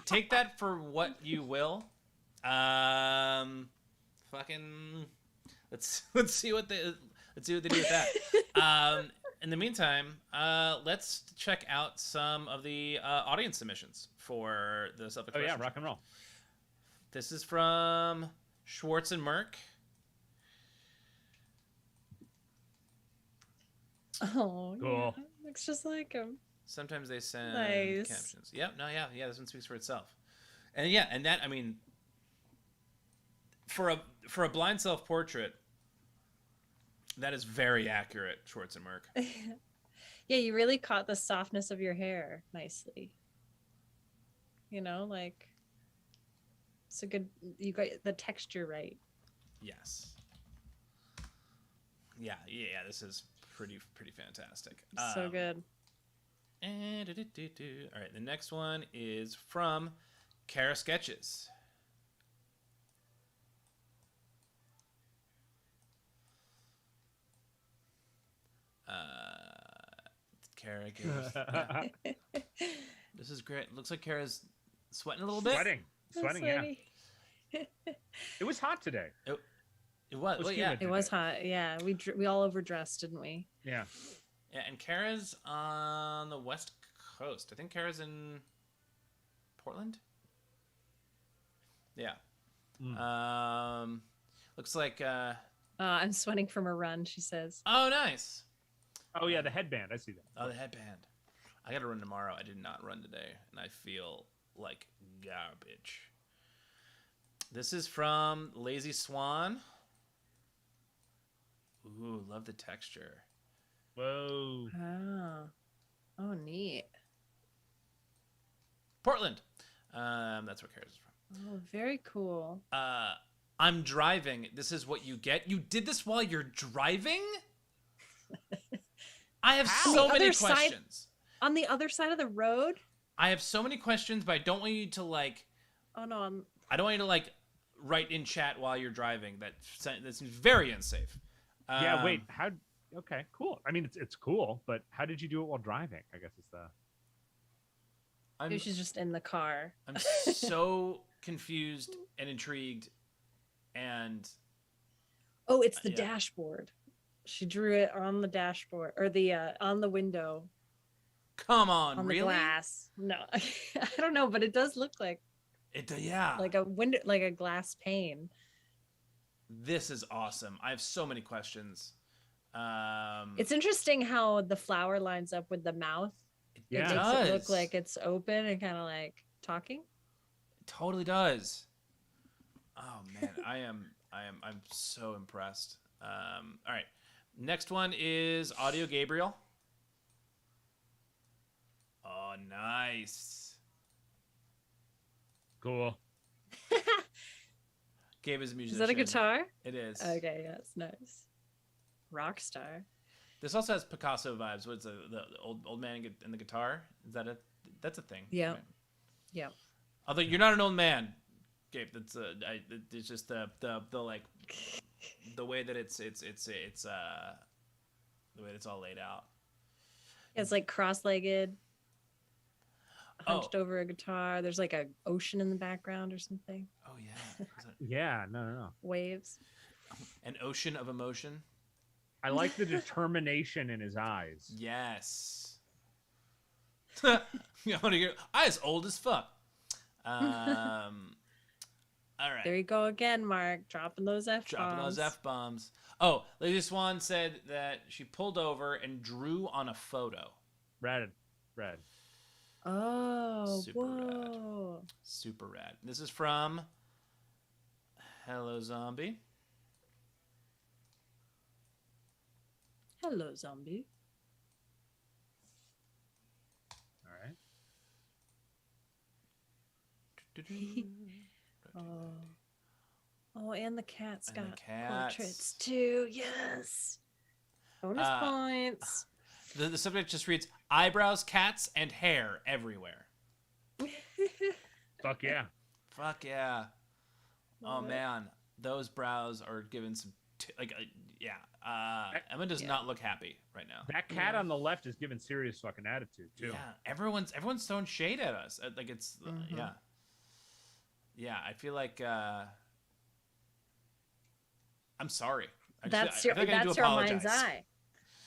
Take that for what you will. Fucking. Let's see what they do with that. In the meantime, let's check out some of the audience submissions for the self-expression. Oh yeah, rock and roll. This is from Schwartz and Merck. Oh, cool. Yeah. Looks just like him. Sometimes they send Nice. captions. Yep. No. Yeah. This one speaks for itself. And that, I mean, for a blind self-portrait, that is very accurate, Schwartz and Merck. Yeah, you really caught the softness of your hair nicely. Like It's a good. You got the texture right. Yes. Yeah. This is pretty fantastic. So good. And all right, the next one is from Kara Sketches. Kara gives. Yeah. This is great. Looks like Kara's sweating a little bit. Sweating, yeah. It was hot today. It was. Well, yeah. humid It was today. hot. Yeah, we all overdressed, didn't we? Yeah. Yeah, and Kara's on the West Coast. I think Kara's in Portland. Yeah. Looks like. I'm sweating from a run. She says. Oh, nice. Oh yeah, the headband. I see that. Oh, the headband. I got to run tomorrow. I did not run today, and I feel like garbage. This is from Lazy Swan. Ooh, love the texture. Whoa. Oh, neat. Portland. That's where Kara's is from. Oh, very cool. I'm driving. This is what you get. You did this while you're driving? I have so many questions. On the other side of the road? I have so many questions, but I don't want you to like. Oh no, I don't want you to like write in chat while you're driving. That seems very unsafe. Yeah. Wait. How? Okay. Cool. I mean, it's cool, but how did you do it while driving? I guess it's the. maybe she's just in the car. I'm so confused and intrigued, and. Oh, it's the dashboard. She drew it on the dashboard or the on the window. Come on, on really? The glass. No, I don't know, but it does look like it. Yeah, like a window, like a glass pane. This is awesome. I have so many questions. It's interesting how the flower lines up with the mouth. Yeah, it makes it look like it's open and kind of like talking. It totally does. Oh man, I'm so impressed. All right, next one is Audio Gabriel. Oh, nice. Cool. Gabe is a musician. Is that a guitar? It is. Okay, yeah, it's nice. Rock star. This also has Picasso vibes. What's the old man and the guitar? Is that it? That's a thing. Yeah. Right? Yeah. Although you're not an old man, Gabe. That's it's just the like the way that it's the way it's all laid out. It's like cross-legged, hunched over a guitar. There's like a ocean in the background or something. Oh yeah. Yeah. No. Waves. An ocean of emotion. I like the determination in his eyes. Yes. Eyes old as fuck. All right. There you go again, Mark. Dropping those F-bombs. Dropping those F-bombs. Oh, Lady Swan said that she pulled over and drew on a photo. Red. Oh, Super whoa. rad. Super rad. This is from Hello Zombie. Hello, zombie. All right. Oh, and the cat's And got the cats. portraits too. Yes. Bonus points. The subject just reads eyebrows, cats, and hair everywhere. Fuck yeah. Fuck yeah. Love Oh it. man, those brows are giving some Emma does not look happy right now. That cat on the left is giving serious fucking attitude too. Yeah, everyone's throwing shade at us. Like it's yeah. I feel like I'm sorry. That's I feel like I need to our mind's apologize. eye.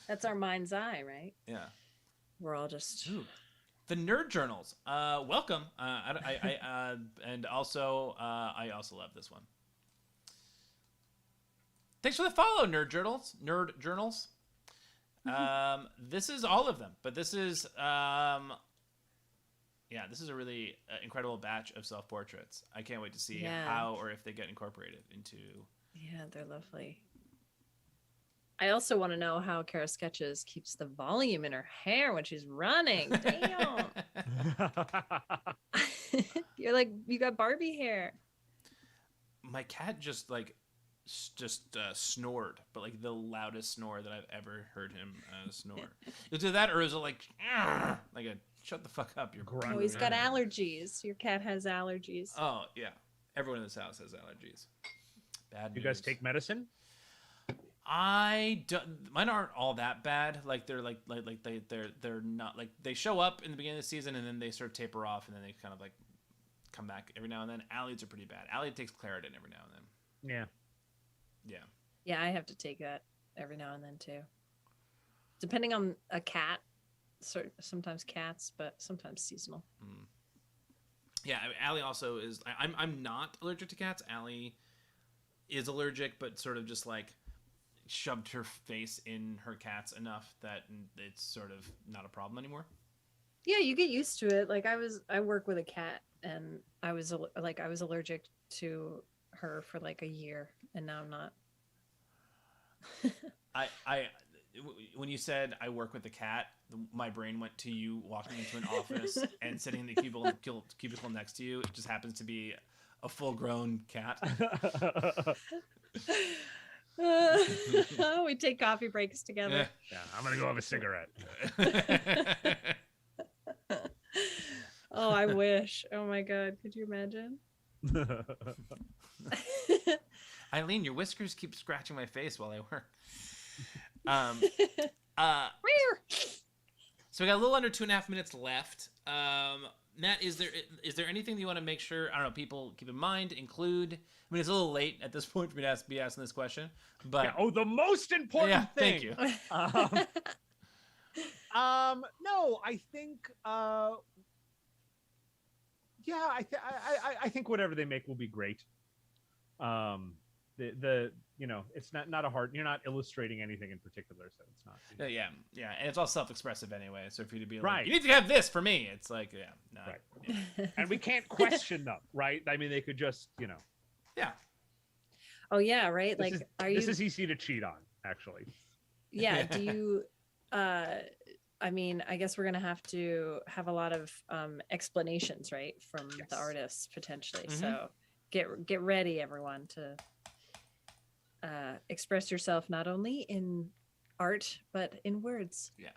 That's our mind's eye, right? Yeah. We're all just. Ooh. The Nerd Journals. Welcome. And also I also love this one. Thanks for the follow, Nerd Journals. This is all of them, but this is this is a really incredible batch of self-portraits. I can't wait to see how or if they get incorporated into. Yeah, they're lovely. I also want to know how Kara Sketches keeps the volume in her hair when she's running. Damn. You're like, you got Barbie hair. my cat just like snored, but like the loudest snore that I've ever heard him snore. Is it that, or is it like a shut the fuck up? You're Oh, he's got allergies. Your cat has allergies. Oh yeah, everyone in this house has allergies. Bad. You news. guys take medicine? I don't. Mine aren't all that bad. Like they're they're not like they show up in the beginning of the season and then they sort of taper off and then they kind of like come back every now and then. Allie's are pretty bad. Allie takes Claritin every now and then. Yeah. Yeah. Yeah, I have to take that every now and then too. Depending on a cat, sometimes cats, but sometimes seasonal. Mm. Yeah, Allie also is. I'm not allergic to cats. Allie is allergic, but sort of just like shoved her face in her cats enough that it's sort of not a problem anymore. Yeah, you get used to it. Like I work with a cat, and I was allergic to her for like a year, and now I'm not. When you said I work with a cat, my brain went to you walking into an office and sitting in the cubicle next to you. It just happens to be a full-grown cat. We take coffee breaks together. Yeah, I'm gonna go have a cigarette. Oh, I wish. Oh my god, could you imagine? Eileen, your whiskers keep scratching my face while I work. So we got a little under 2.5 minutes left. Matt, is there anything that you want to make sure, I don't know, people keep in mind, include? I mean, it's a little late at this point for me to be asking this question, but yeah, the most important thing. Thank you. No, I think I think whatever they make will be great. It's not a hard. You're not illustrating anything in particular, so it's not. Yeah, and it's all self-expressive anyway. So for you to be like, right, you need to have this for me, it's like, right. Yeah. And we can't question them, right? I mean, they could just, Yeah. Oh yeah, right. This is easy to cheat on, actually. Yeah. Do you? I mean, I guess we're gonna have to have a lot of explanations, right, from the artists potentially. Mm-hmm. So get ready, everyone, to express yourself not only in art but in words. Yeah,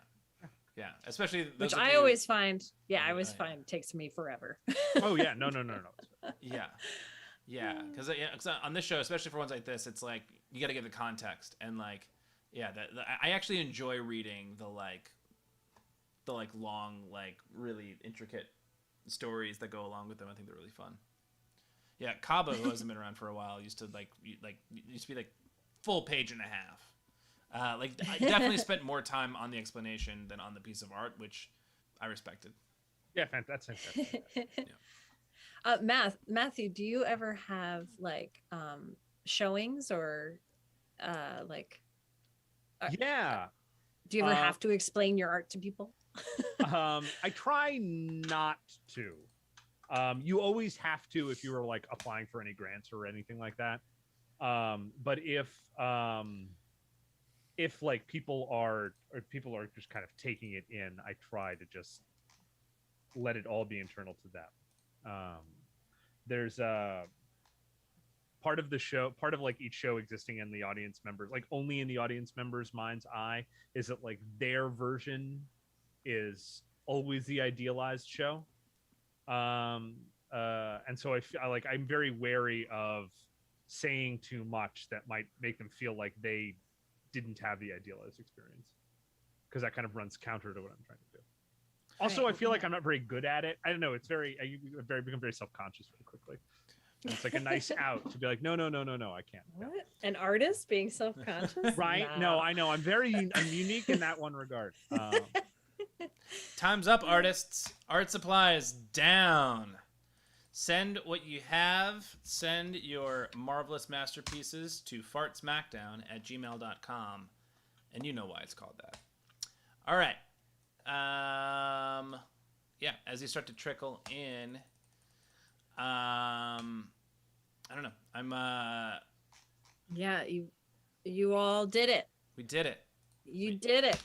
especially which I always find. Yeah, I always find it takes me forever. Oh yeah, no. Yeah, because on this show, especially for ones like this, it's like you got to give the context and like, I actually enjoy reading the long, like really intricate stories that go along with them. I think they're really fun. Yeah, Cabo, who hasn't been around for a while, used to be like full page and a half. I definitely spent more time on the explanation than on the piece of art, which I respected. Yeah, fantastic. Yeah. Matthew, do you ever have showings or yeah? Do you ever have to explain your art to people? I try not to. You always have to if you were like applying for any grants or anything like that. But if like people are just kind of taking it in, I try to just let it all be internal to them. There's a part of the show, part of like each show existing in the audience member, like only in the audience member's mind's eye, is that like their version is always the idealized show. And so I'm very wary of saying too much that might make them feel like they didn't have the idealized experience, because that kind of runs counter to what I'm trying to do. Also, I feel like I'm not very good at it. I don't know. I become very self-conscious very quickly. And it's like a nice out to be like, no, I can't. What? An artist being self-conscious? Right? No, I know. I'm unique in that one regard. Time's up, artists. Art supplies down. Send what you have. Send your marvelous masterpieces to fartsmackdown@gmail.com. And you know why it's called that. All right. As you start to trickle in, I don't know. Yeah, you all did it. We did it. You did it.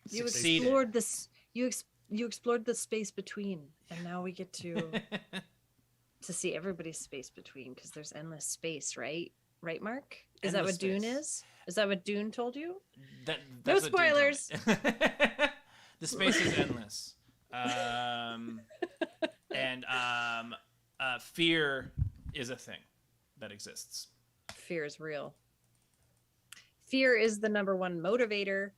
You explored this. You explored the space between, and now we get to to see everybody's space between, because there's endless space, right? Right, Mark? Is that Endless what Dune space. is? Is that what Dune told you? That's No what Dune told spoilers. me. The space is endless. Fear is a thing that exists. Fear is real. Fear is the number one motivator.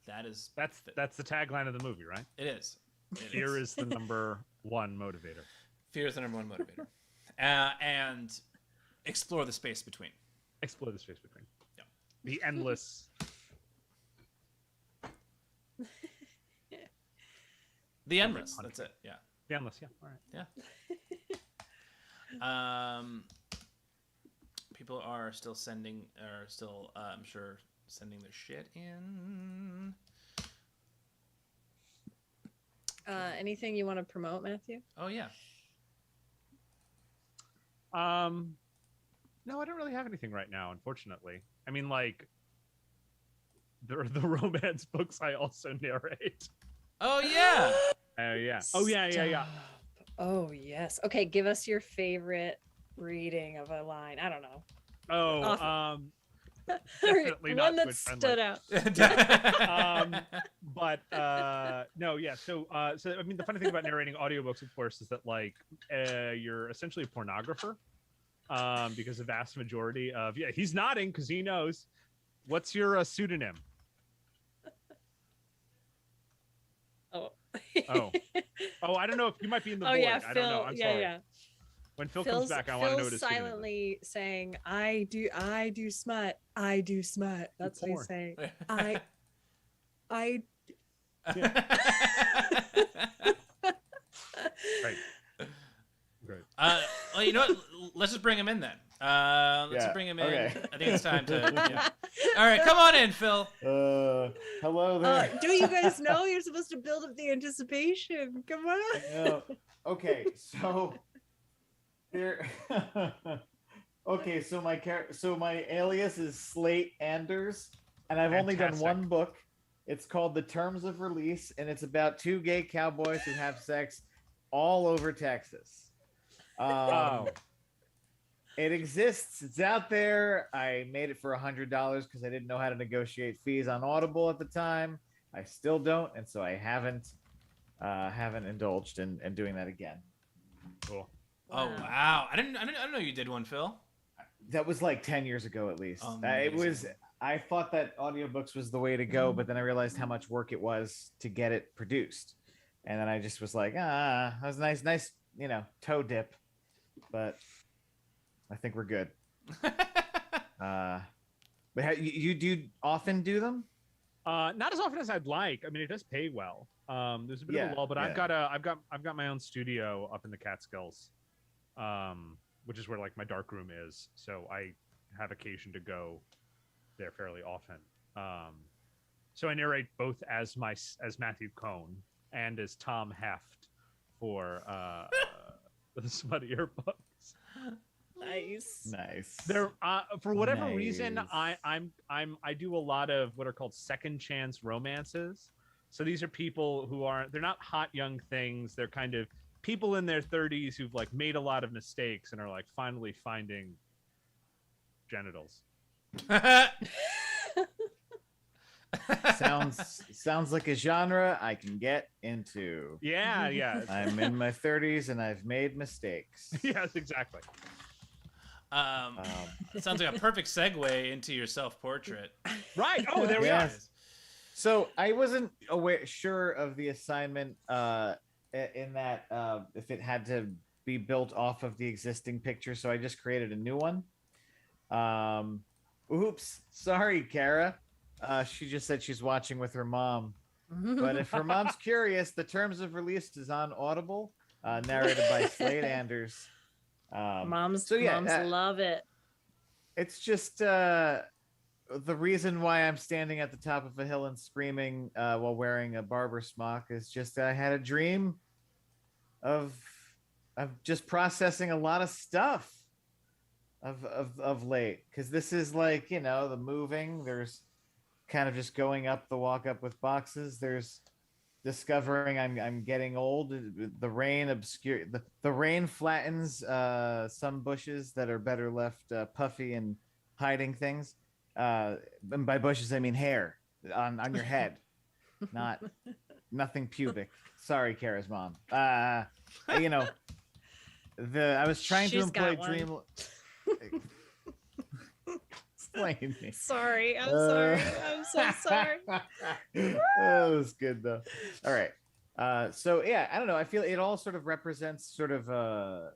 That's That's the tagline of the movie, right? it is. It Fear is the number one motivator. Fear is the number one motivator. And explore the space between. Explore the space between. Yeah. The endless. The endless. That's it. Yeah. The endless. Yeah. All right. People are still I'm sure, sending their shit in. Anything you want to promote, Matthew? Oh yeah. No, I don't really have anything right now, unfortunately. I mean, like, the romance books I also narrate. Oh yeah. Yeah. Oh yeah. Stop. Oh yes. Okay, give us your favorite reading of a line. I don't know. Oh, Awesome. definitely not one that Twitch friendly. stood out. But no, yeah. So I mean, the funny thing about narrating audiobooks, of course, is that like you're essentially a pornographer, because the vast majority of he's nodding because he knows. What's your pseudonym? Oh. I don't know if you might be in the void. Yeah, I Phil. don't know. I'm yeah, sorry. yeah. When Phil comes back, I want to know what his pseudonym is. silently saying, I do smut. I do smut. That's what he's saying. I Right. Great. Well, you know what? Let's just bring him in then. Let's just bring him in. Okay. I think it's time to. Yeah. All right, come on in, Phil. Hello there. do you guys know you're supposed to build up the anticipation? Come on. Okay, so there. Okay, so my alias is Slate Anders, and I've only done Fantastic. one book. It's called The Terms of Release, and it's about two gay cowboys who have sex all over Texas. It exists. It's out there. I made it for $100 because I didn't know how to negotiate fees on Audible at the time. I still don't, and so I haven't indulged in doing that again. Cool. Oh wow! I didn't know you did one, Phil. That was like 10 years ago at least. Amazing. I thought that audiobooks was the way to go, but then I realized how much work it was to get it produced. And then I just was like, that was a nice, toe dip. But I think we're good. But you do often do them? Not as often as I'd like. I mean, it does pay well. There's a bit of a lull, but I've got my own studio up in the Catskills, which is where like my dark room is. So I have occasion to go there fairly often. So I narrate both as Matthew Cohn and as Tom Heft for the smuttier books. Nice. There, for whatever Nice. reason, I do a lot of what are called second chance romances. So these are people they're not hot young things. They're kind of people in their 30s who've like made a lot of mistakes and are like finally finding genitals. Sounds like a genre I can get into. Yeah. I'm in my 30s and I've made mistakes. Yes, exactly. It sounds like a perfect segue into your self-portrait. Right. Oh, there we are. So I wasn't sure of the assignment in that if it had to be built off of the existing picture, so I just created a new one. Oops, sorry, Kara. She just said she's watching with her mom. But if her mom's curious, The Terms of Release is on Audible, narrated by Slade Anders. Moms love it. It's just the reason why I'm standing at the top of a hill and screaming while wearing a barber smock is just I had a dream of just processing a lot of stuff of late, because this is like, the moving, there's kind of just going up the walk up with boxes, there's discovering I'm getting old. The rain the rain flattens some bushes that are better left puffy and hiding things. And by bushes I mean hair on your head, not nothing pubic. Sorry, Kara's mom. You know, I was trying to She's employ got one. dream. Explain me. Sorry, I'm sorry. I'm so sorry. That was good though. All right. So yeah, I don't know. I feel it all sort of represents sort of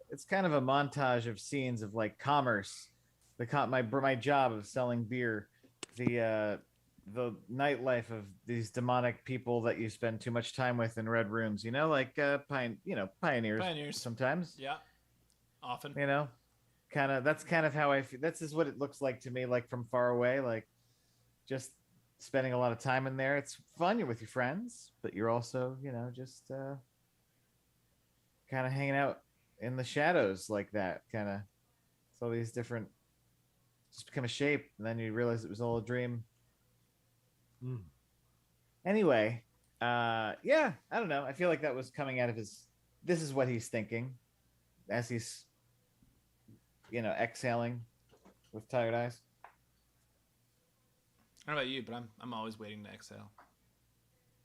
it's kind of a montage of scenes of like commerce, my job of selling beer, the nightlife of these demonic people that you spend too much time with in red rooms. You know, like pioneers. Pioneers. Sometimes. Yeah. Often. You know, that's kind of how I feel. That's just what it looks like to me, like from far away, like just spending a lot of time in there. It's fun. You're with your friends, but you're also, just kind of hanging out in the shadows like that. Kind of, it's all these different, just become a shape, and then you realize it was all a dream. Anyway, yeah, I don't know. I feel like that was coming out of this is what he's thinking as he's, exhaling with tired eyes. I don't know about you, but I'm always waiting to exhale.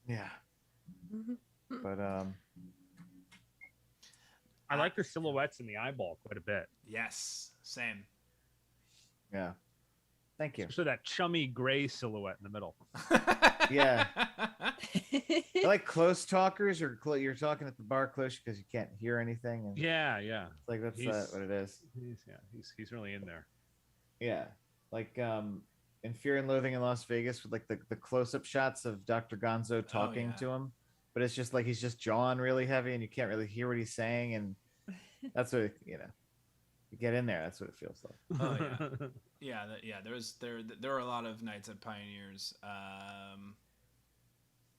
Yeah. But I like the silhouettes in the eyeball quite a bit. Yes, same. yeah. Thank you. So that chummy gray silhouette in the middle. Yeah. I like close talkers, or you're talking at the bar close because you can't hear anything. And Yeah. it's like that's what it is. He's really in there. Yeah. Like in Fear and Loathing in Las Vegas with like the close-up shots of Dr. Gonzo talking to him, but it's just like he's just jawing really heavy and you can't really hear what he's saying, and that's what you get in there. That's what it feels like. Oh yeah, there are a lot of nights at Pioneers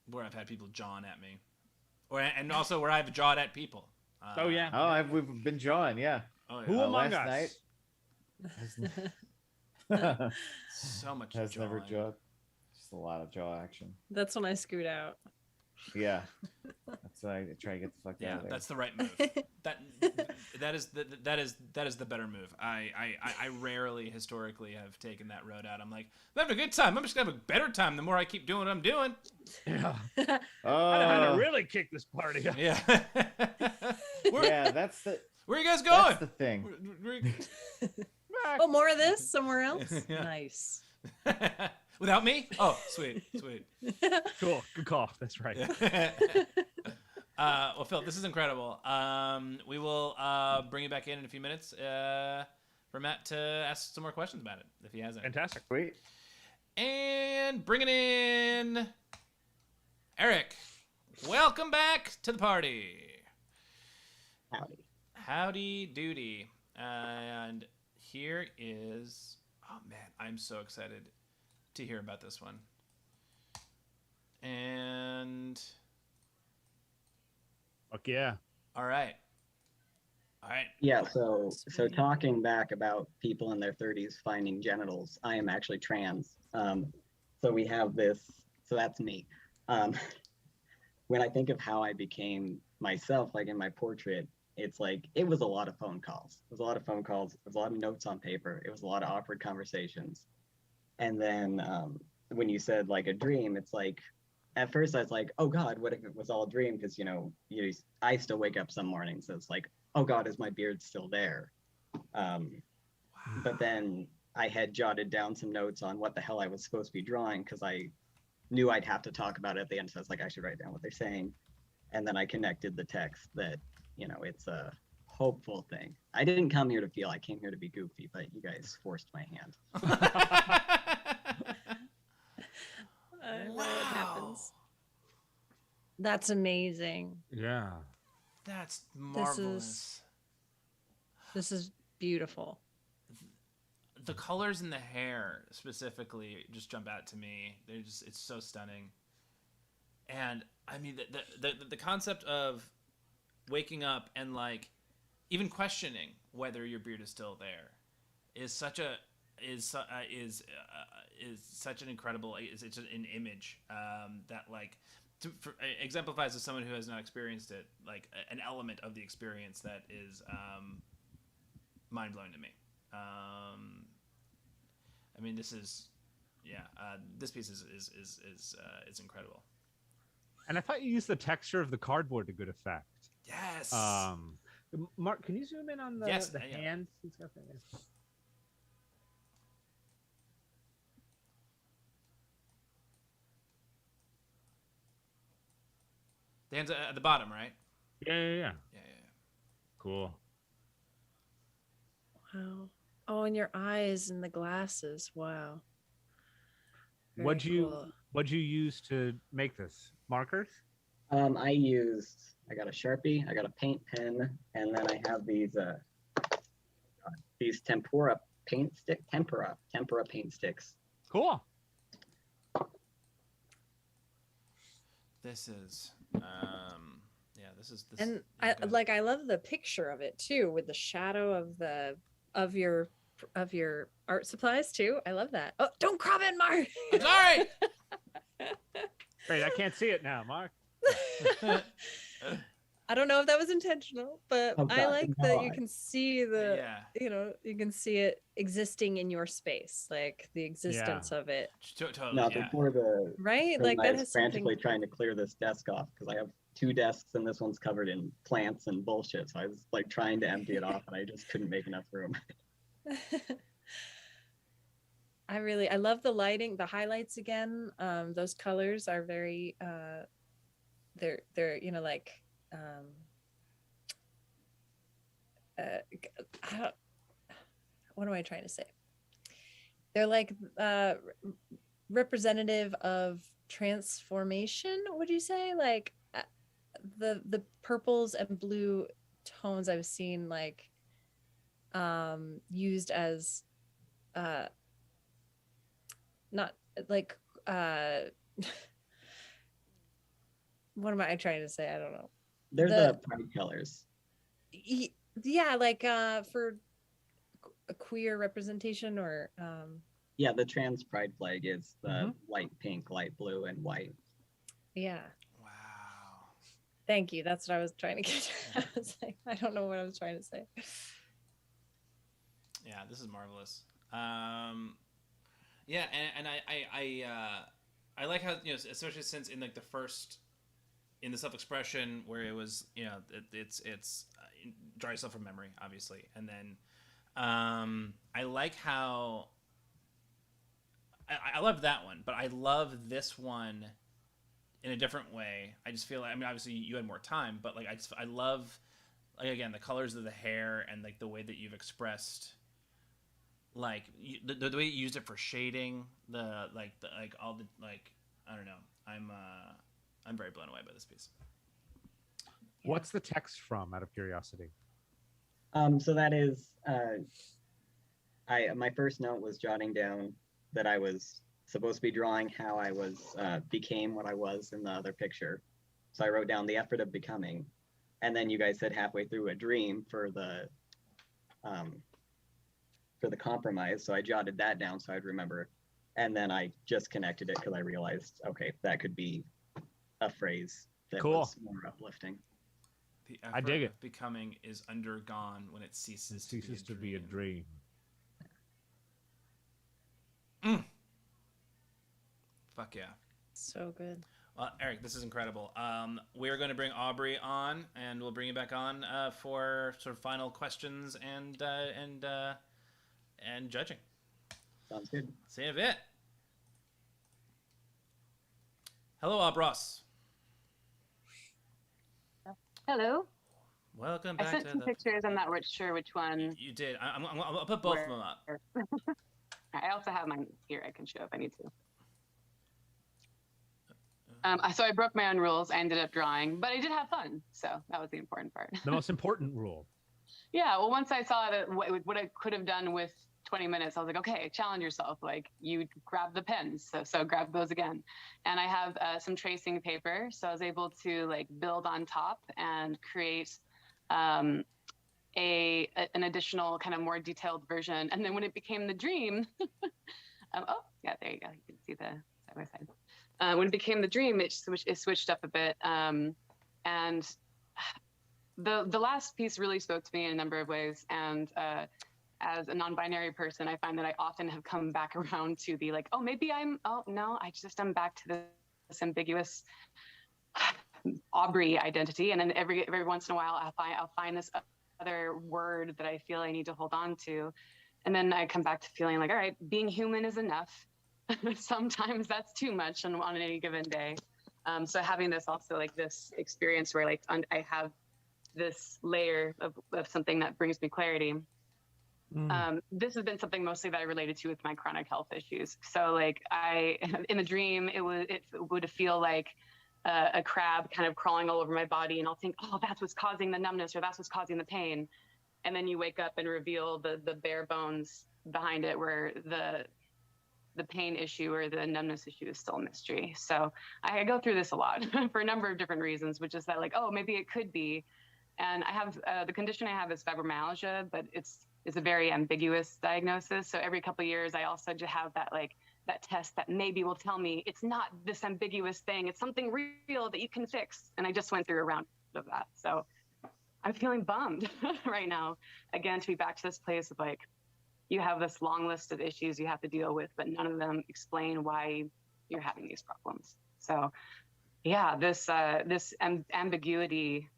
where I've had people jawing at me, and also where I've jawed at people. Oh yeah. Oh, we've been jawing. Yeah. Oh, yeah. Who among last us? Night So much has jawing. never jawed. Just a lot of jaw action. That's when I scoot out. Yeah, that's why I try to get the fuck Yeah, out of there. that's the right move. that is the better move. I rarely historically have taken that road out. I'm like, I'm having a good time. I'm just gonna have a better time the more I keep doing what I'm doing. Yeah. Oh, I know how to really kick this party up. Yeah. yeah, that's the. Where are you guys going? That's the thing. Oh, more of this somewhere else? Yeah. Nice. Without me? Oh, sweet. Cool. Good call. That's right. Well, Phil, this is incredible. We will bring you back in a few minutes for Matt to ask some more questions about it, if he has any. Fantastic. Sweet. And bringing in Eric. Welcome back to the party. Howdy. Howdy doody. And here is... Oh, man, I'm so excited to hear about this one. And... Fuck yeah. All right. Yeah, so talking back about people in their 30s finding genitals, I am actually trans. So we have this, so that's me. When I think of how I became myself, like in my portrait, it's like, it was a lot of phone calls. It was a lot of phone calls. It was a lot of notes on paper. It was a lot of awkward conversations. And then when you said like a dream, it's like, at first I was like, oh God, what if it was all a dream? Because, I still wake up some mornings. So it's like, oh God, is my beard still there? But then I had jotted down some notes on what the hell I was supposed to be drawing, because I knew I'd have to talk about it at the end. So I was like, I should write down what they're saying. And then I connected the text that, it's a hopeful thing. I didn't come here to feel, I came here to be goofy, but you guys forced my hand. I know what happens. That's amazing. Yeah. That's marvelous. This is beautiful. The colors in the hair specifically just jump out to me. It's so stunning. And I mean the concept of waking up and like even questioning whether your beard is still there is such an incredible, it's an image that like exemplifies as someone who has not experienced it, like an element of the experience that is mind blowing to me. I mean, this is, this piece is incredible. And I thought you used the texture of the cardboard to good effect. Yes. Mark, can you zoom in on the hands? He's got that. The hands at the bottom, right? Yeah. Cool. Wow. Oh, and your eyes and the glasses. Wow. What'd you use to make this? Markers? I got a Sharpie, I got a paint pen, and then I have these tempera paint sticks. Cool. This is this And is I love the picture of it too, with the shadow of your art supplies too. I love that. Oh, don't crop it, Mark. I'm sorry. Great, I can't see it now, Mark. I don't know if that was intentional, but I like that you can see you can see it existing in your space, like the existence of it. Totally. No, before the right, like I that was has frantically something. trying to clear this desk off because I have 2 desks and this one's covered in plants and bullshit. So I was like trying to empty it off and I just couldn't make enough room. I love the lighting, the highlights again. Those colors are very they're what am I trying to say? They're like representative of transformation, would you say? Like the purples and blue tones I've seen like used as not like what am I trying to say? I don't know. They're the pride colors. Yeah, like for a queer representation or yeah, the trans pride flag is the light pink, light blue, and white. Yeah. Wow. Thank you. That's what I was trying to get to. I was like, I don't know what I was trying to say. Yeah, this is marvelous. Yeah, and I like how, you know, especially since in like the first, in the self-expression where it was, you know, it's draw yourself from memory, obviously, and then I like how I love that one, but I love this one in a different way. I just feel like, I mean, obviously you had more time, but like I love, like, again, the colors of the hair and like the way that you've expressed, like the way you used it for shading, like all the, like, I don't know. I'm very blown away by this piece. What's the text from, out of curiosity? So that is, my first note was jotting down that I was supposed to be drawing how I was became what I was in the other picture. So I wrote down the effort of becoming, and then you guys said halfway through a dream for the compromise. So I jotted that down so I'd remember, and then I just connected it because I realized, okay, that could be a phrase that was more uplifting. The I dig it. Of becoming is undergone when it ceases to be a dream. Fuck yeah. So good. Well, Eric, this is incredible. We're going to bring Aubrey on, and we'll bring you back on for sort of final questions and judging. Sounds good. See you in a bit. Hello, Ross. Hello. Welcome back I sent some pictures. I'm not sure which one. You did. I'll put both of them up. I also have mine here. I can show if I need to. So I broke my own rules. I ended up drawing, but I did have fun. So that was the important part. The most important rule. Yeah. Well, once I saw that what I could have done with 20 minutes, I was like, okay, challenge yourself. Like, you grab the pens, so grab those again. And I have some tracing paper, so I was able to like build on top and create an additional kind of more detailed version. And then when it became the dream, oh yeah, there you go. You can see the side by side. When it became the dream, it switched up a bit. And the last piece really spoke to me in a number of ways. And as a non-binary person, I find that I often have come back around to the like, oh, maybe I'm back to this ambiguous Aubrey identity. And then every once in a while, I'll find this other word that I feel I need to hold on to. And then I come back to feeling like, all right, being human is enough. Sometimes that's too much on any given day. So having this also like this experience where like I have this layer of something that brings me clarity. This has been something mostly that I related to with my chronic health issues. So like in the dream, it would feel like a crab kind of crawling all over my body, and I'll think, oh, that's what's causing the numbness, or that's what's causing the pain. And then you wake up and reveal the bare bones behind it, where the pain issue or the numbness issue is still a mystery. So I go through this a lot for a number of different reasons, which is that like, oh, maybe it could be. And I have the condition I have is fibromyalgia, but it's a very ambiguous diagnosis. So every couple of years, I also just have that test that maybe will tell me it's not this ambiguous thing. It's something real that you can fix. And I just went through a round of that. So I'm feeling bummed right now, again, to be back to this place of like, you have this long list of issues you have to deal with, but none of them explain why you're having these problems. So yeah, this ambiguity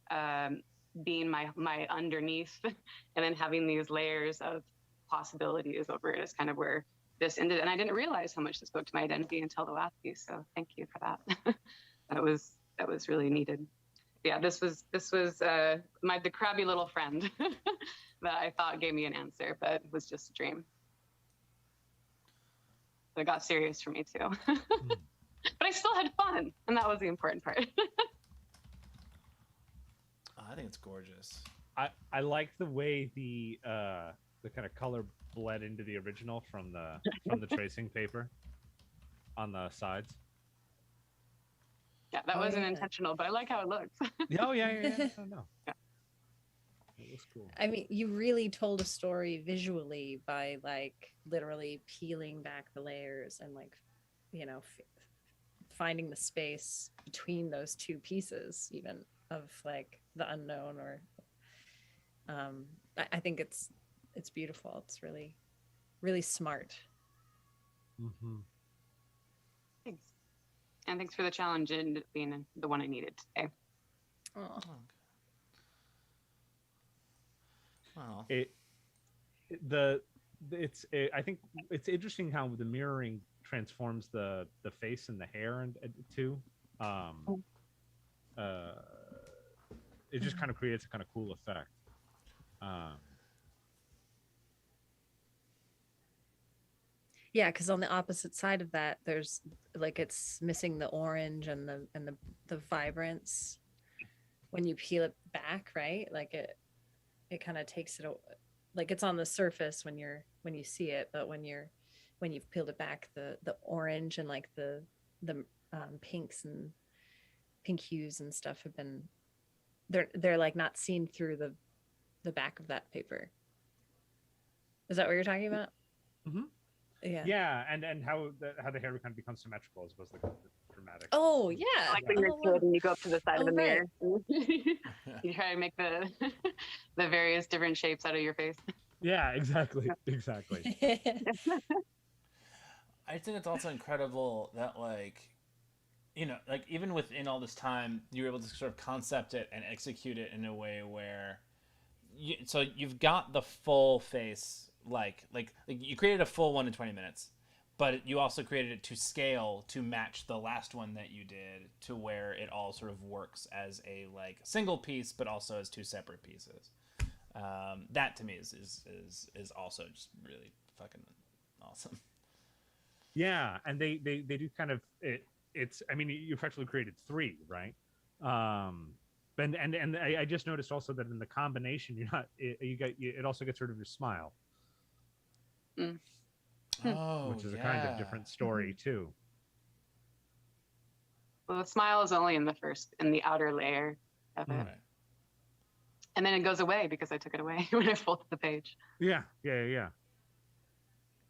being my underneath, and then having these layers of possibilities over it is kind of where this ended. And I didn't realize how much this spoke to my identity until the last piece. So thank you for that. that was really needed. Yeah, this was the crabby little friend that I thought gave me an answer, but it was just a dream. But it got serious for me too. But I still had fun, and that was the important part. I think it's gorgeous. I like the way the kind of color bled into the original from the tracing paper on the sides. Yeah, that wasn't intentional, but I like how it looks. Oh yeah. Oh, no. Yeah. It was cool. I mean, you really told a story visually by like literally peeling back the layers and like, finding the space between those two pieces, even of like the unknown. Or I think it's beautiful. It's really, really smart. Mm-hmm. Thanks. And thanks for the challenge and being the one I needed today. Oh. Wow. I think it's interesting how the mirroring transforms the face and the hair and too. It just kind of creates a kind of cool effect. Yeah, because on the opposite side of that, there's like it's missing the orange and the vibrance when you peel it back, right? Like it kind of takes it, like it's on the surface when you see it, but when you've peeled it back, the orange and like the pinks and pink hues and stuff have been, they're like not seen through the back of that paper. Is that what you're talking about? Mm-hmm. Yeah, and how the hair kind of becomes symmetrical as opposed to the dramatic. Oh yeah, like when you're a kid and you go up to the side of the mirror. You try to make the various different shapes out of your face. Yeah, exactly. I think it's also incredible that like even within all this time, you were able to sort of concept it and execute it in a way where you've got the full face. Like you created a full 1 in 20 minutes, but you also created it to scale to match the last one that you did, to where it all sort of works as a like single piece, but also as two separate pieces. That to me is also just really fucking awesome. Yeah, and they do kind of it's. I mean, you effectively created 3, right? And I just noticed also that in the combination, it also gets rid of your smile. Oh, which is a kind of different story too. Well, the smile is only in the outer layer of it. Right. And then it goes away because I took it away when I folded the page. Yeah. Fucking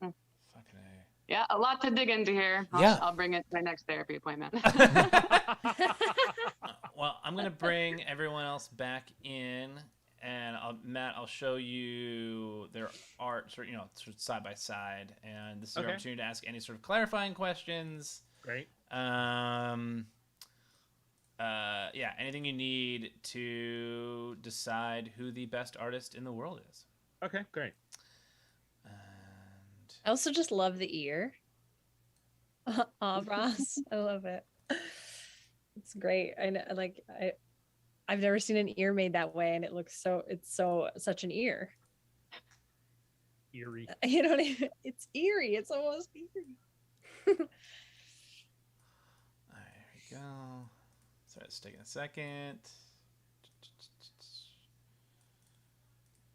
A. Yeah, a lot to dig into here. I'll bring it to my next therapy appointment. Well, I'm gonna bring everyone else back in, and Matt, I'll show you their art, sort of side by side, and this is your opportunity to ask any sort of clarifying questions. Great. Yeah, anything you need to decide who the best artist in the world is. Okay, great. And I also just love the ear. Ross, I love it. It's great. I know, I've never seen an ear made that way, and it's such an ear. Eerie. You know what I mean? It's eerie. It's almost eerie. there we go. Sorry, it's taking a second.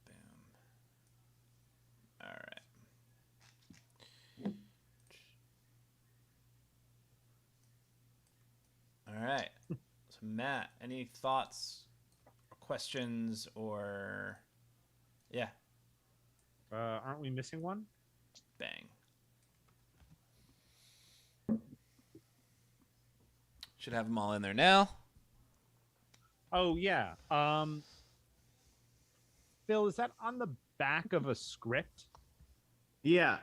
Boom. All right. All right. So Matt, any thoughts or questions or yeah. Aren't we missing one? Bang. Should have them all in there now. Oh yeah. Phil, is that on the back of a script? Yeah.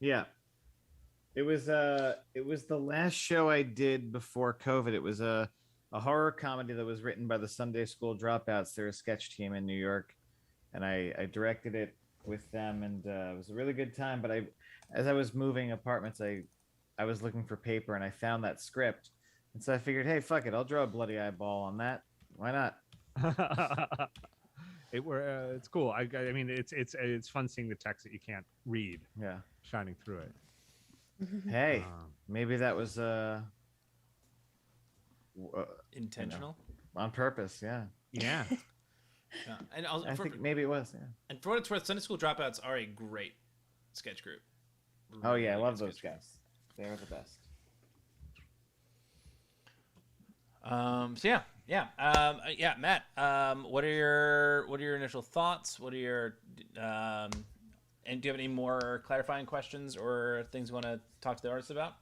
Yeah. It was the last show I did before COVID. It was a horror comedy that was written by the Sunday School Dropouts. They're a sketch team in New York, and I directed it with them, and it was a really good time. But as I was moving apartments, I was looking for paper, and I found that script, and so I figured, hey, fuck it, I'll draw a bloody eyeball on that. Why not? It's cool. I mean, it's fun seeing the text that you can't read. Yeah. Shining through it. Hey, maybe that was Intentional. On purpose. Yeah. Yeah. Yeah. And also, I think maybe it was. Yeah. And for what it's worth, Sunday School Dropouts are a great sketch group. Oh yeah, I Really love good those sketch guys. They're the best. So yeah, Matt. What are your initial thoughts? What are your and do you have any more clarifying questions or things you want to talk to the artists about?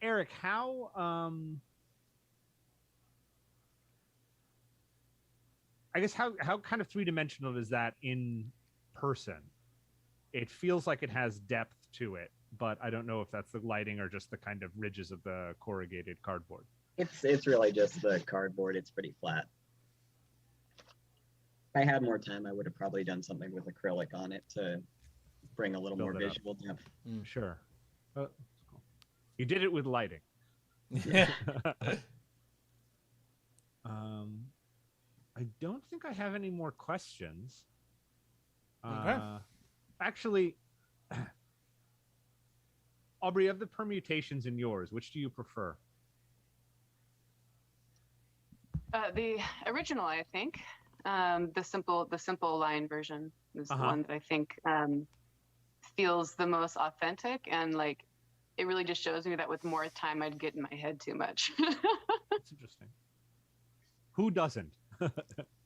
Eric, how I guess how kind of three-dimensional is that in person? It feels like it has depth to it, but I don't know if that's the lighting or just the kind of ridges of the corrugated cardboard. It's really just the cardboard. It's pretty flat. If I had more time, I would have probably done something with acrylic on it to bring a little Build more it up. visual depth. Sure. Cool. You did it with lighting. I don't think I have any more questions. Okay. Actually, Aubrey, of the permutations in yours, which do you prefer? The original, I think. The simple line version is the one that I think feels the most authentic, and like it really just shows me that with more time I'd get in my head too much. That's interesting. Who doesn't?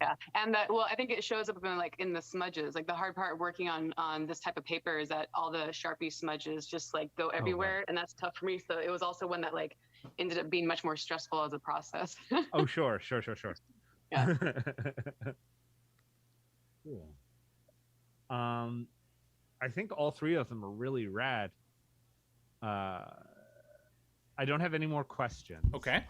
Yeah, and that, well, I think it shows up in the smudges. Like the hard part working on this type of paper is that all the Sharpie smudges just like go everywhere, right. and that's tough for me. So it was also one that like ended up being much more stressful as a process. Oh, sure. Yeah. Cool. I think all three of them are really rad. I don't have any more questions. Okay.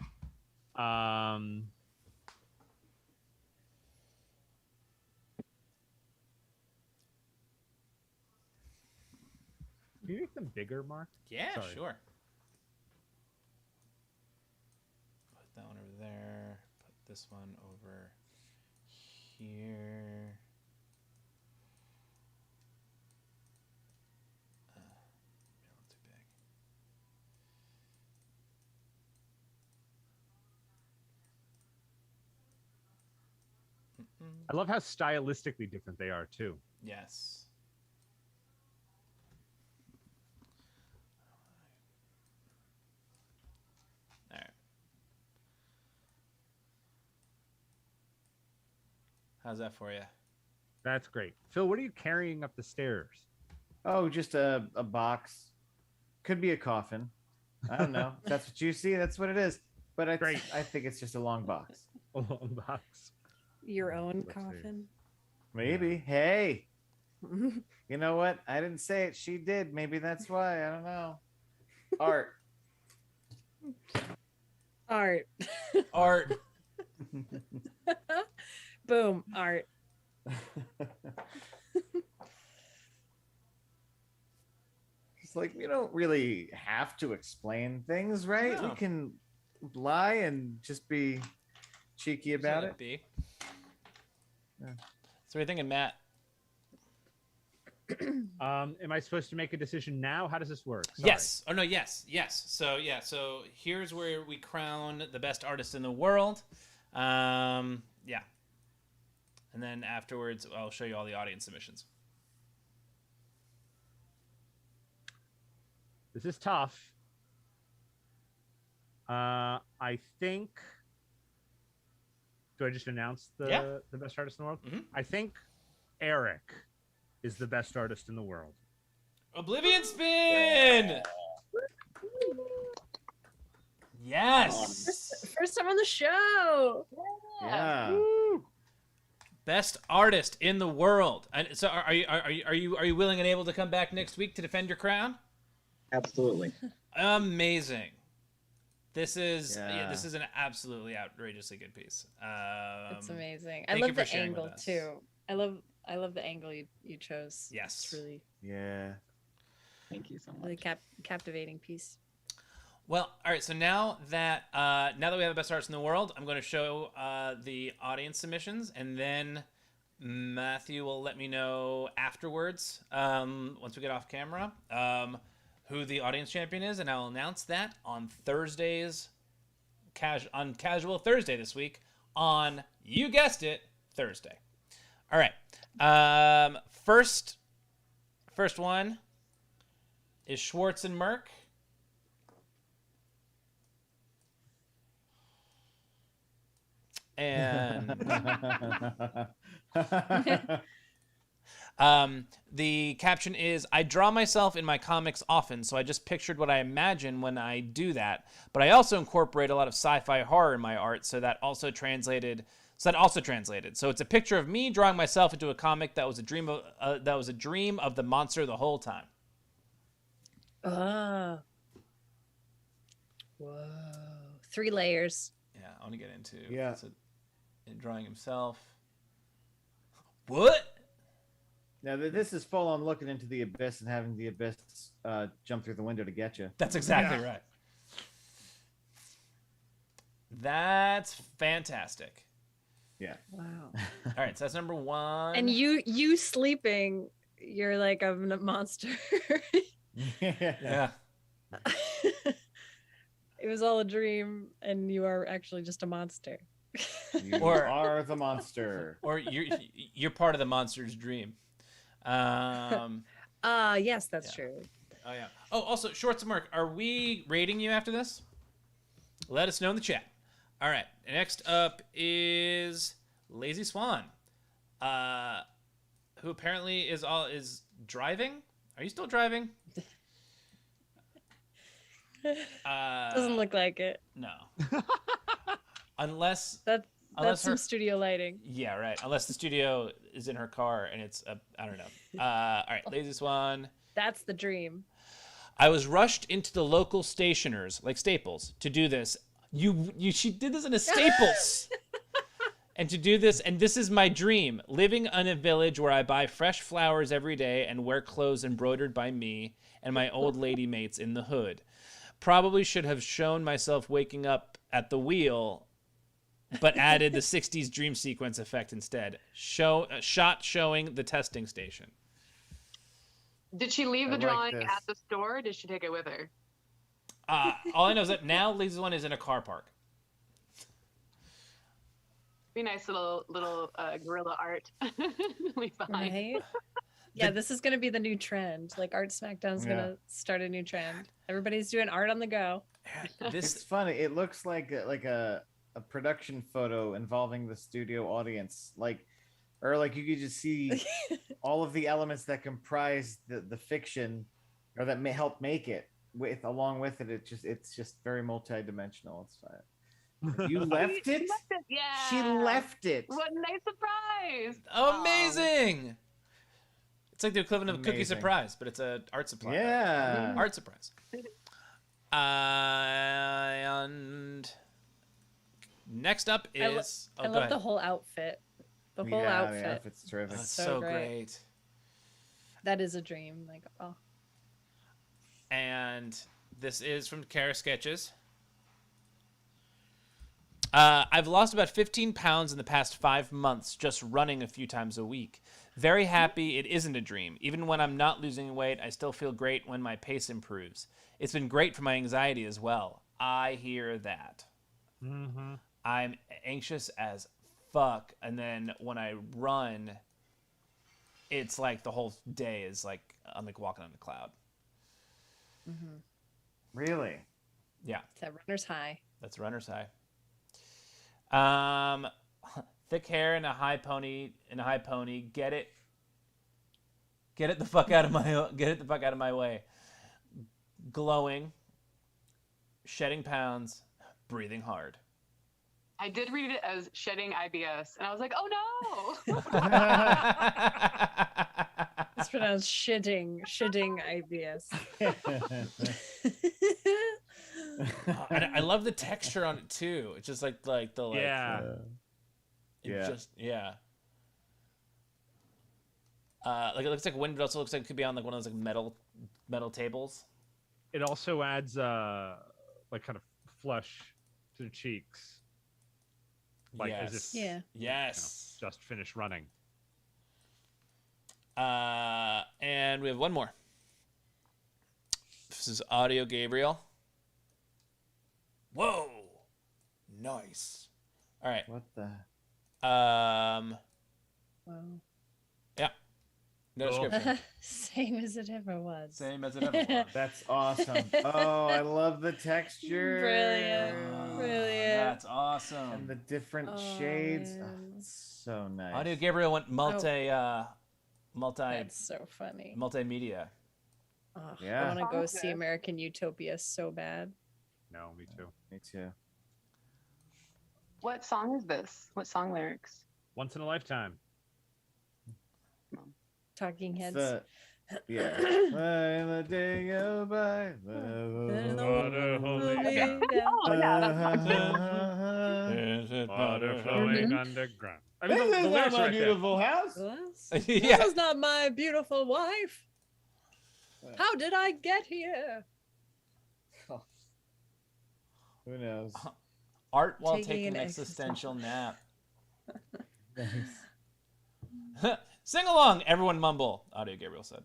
Can you make them bigger, Mark? Yeah, Sorry. sure. Put that one over there. Put this one over here. A little too big. I love how stylistically different they are too. Yes. All right. How's that for you? That's great. Phil, what are you carrying up the stairs? Oh, just a box. Could be a coffin. I don't know. If that's what you see, that's what it is. But I Great. think it's just a long box. A long box. Your own Let's see. coffin. Maybe. Hey, you know what? I didn't say it. She did. Maybe that's why. I don't know. Art. Art. Art. Boom. Art. It's like we don't really have to explain things, right? No. We can lie and just be cheeky about it. Be. Yeah. So what are you thinking, Matt? Am I supposed to make a decision now? How does this work? Sorry. Yes. Oh no. Yes. Yes. So yeah. So here's where we crown the best artist in the world. Yeah. And then afterwards, I'll show you all the audience submissions. This is tough. I think. Do I just announce the best artist in the world? Mhm. I think Eric is the best artist in the world. Oblivion spin. Yes. First time on the show. Yeah. Best artist in the world. And so, are you willing and able to come back next week to defend your crown? Absolutely. Amazing. This is Yeah. this is an absolutely outrageously good piece. It's amazing. I thank you love for the sharing with angle us. too. I love the angle you chose. Yes. It's really Yeah. Thank you so much. really captivating piece. Well, all right. So now that we have the best artists in the world, I'm going to show the audience submissions, and then Matthew will let me know afterwards, once we get off camera, who the audience champion is, and I'll announce that on Thursdays, on Casual Thursday this week, on, you guessed it, Thursday. All right. First one is Schwartz and Merck. And the caption is, I draw myself in my comics often, so I just pictured what I imagine when I do that. But I also incorporate a lot of sci-fi horror in my art, so that also translated. So it's a picture of me drawing myself into a comic that was a dream of the monster the whole time. Ah. Whoa. 3 layers. Yeah, I want to get into in drawing himself. What? Now this is full on looking into the abyss and having the abyss jump through the window to get you. That's exactly right. That's fantastic. Yeah. Wow. All right, so that's number 1. And you sleeping, you're like a monster. Yeah. It was all a dream, and you are actually just a monster. You Or- are the monster. Or you're part of the monster's dream. Yes, that's true. Oh yeah. Oh, also, Shorts and Mark, are we rating you after this? Let us know in the chat. All right. Next up is Lazy Swan, who apparently is driving. Are you still driving? Doesn't look like it. No. Unless That's unless some her, studio lighting. yeah, right. Unless the studio is in her car and it's I don't know. All right, Lazy Swan. That's the dream. I was rushed into the local stationers, like Staples, to do this. She did this in a Staples. And to do this, and this is my dream, living in a village where I buy fresh flowers every day and wear clothes embroidered by me and my old lady mates in the hood. Probably should have shown myself waking up at the wheel, but added the 60s dream sequence effect instead. Shot showing the testing station. Did she leave the I like drawing this. at the store? Or did she take it with her? All I know is that now Lazy One is in a car park. Be nice little guerrilla art. Leave behind. Right? Yeah, this is gonna be the new trend. Like Art Smackdown's gonna start a new trend. Everybody's doing art on the go. It's funny. It looks like a production photo involving the studio audience. Like or like you could just see all of the elements that comprise the fiction, or that may help make it. Along with it, it's just very multidimensional. It's fine. You left it. Yeah. She left it. What a nice surprise. Amazing. It's like the equivalent of a cookie Amazing. surprise, but it's a art supply. Yeah. Art surprise. And next up is. I love the whole outfit. The whole Yeah, outfit. the outfit's terrific. That's so so great. great. That is a dream. Like, oh. And this is from Kara Sketches. I've lost about 15 pounds in the past 5 months just running a few times a week. Very happy it isn't a dream. Even when I'm not losing weight, I still feel great when my pace improves. It's been great for my anxiety as well. I hear that. Mm-hmm. I'm anxious as fuck. And then when I run, it's like the whole day is like I'm like walking on a cloud. Mm-hmm. Really? Yeah. It's that runner's high. That's runner's high. Thick hair and a high pony. Get it the fuck out of my way. Glowing, shedding pounds, breathing hard. I did read it as shedding IBS, and I was like, oh no. It's pronounced shitting IBS. I love the texture on it too. It's just like the Yeah. Like it looks like wind, but also looks like it could be on like one of those like metal tables. It also adds like kind of flush to the cheeks, like as if Yeah. Yes. just finished running. And we have one more. This is Audio Gabriel. Whoa, nice. All right. What the? Wow. Yeah. No Cool. description. Same as it ever was. Same as it ever was. That's awesome. Oh, I love the texture. Brilliant. Oh, Brilliant. That's awesome. And the different Oh, shades. Oh, man. it's so nice. Audio Gabriel went multimedia. That's so funny. Multimedia. Oh, Yeah. I want to go Okay. see American Utopia so bad. No, me too. Me too. What song is this? What song lyrics? Once in a lifetime. Talking It's Heads. yeah. When the day go by. Water flowing underground. I mean, This the is not lyrics my right there. beautiful house. This Yeah. is not my beautiful wife. How did I get here? Who knows? Art while Taking taking an an existential nap. Nice. Sing along, everyone mumble. Audio Gabriel said.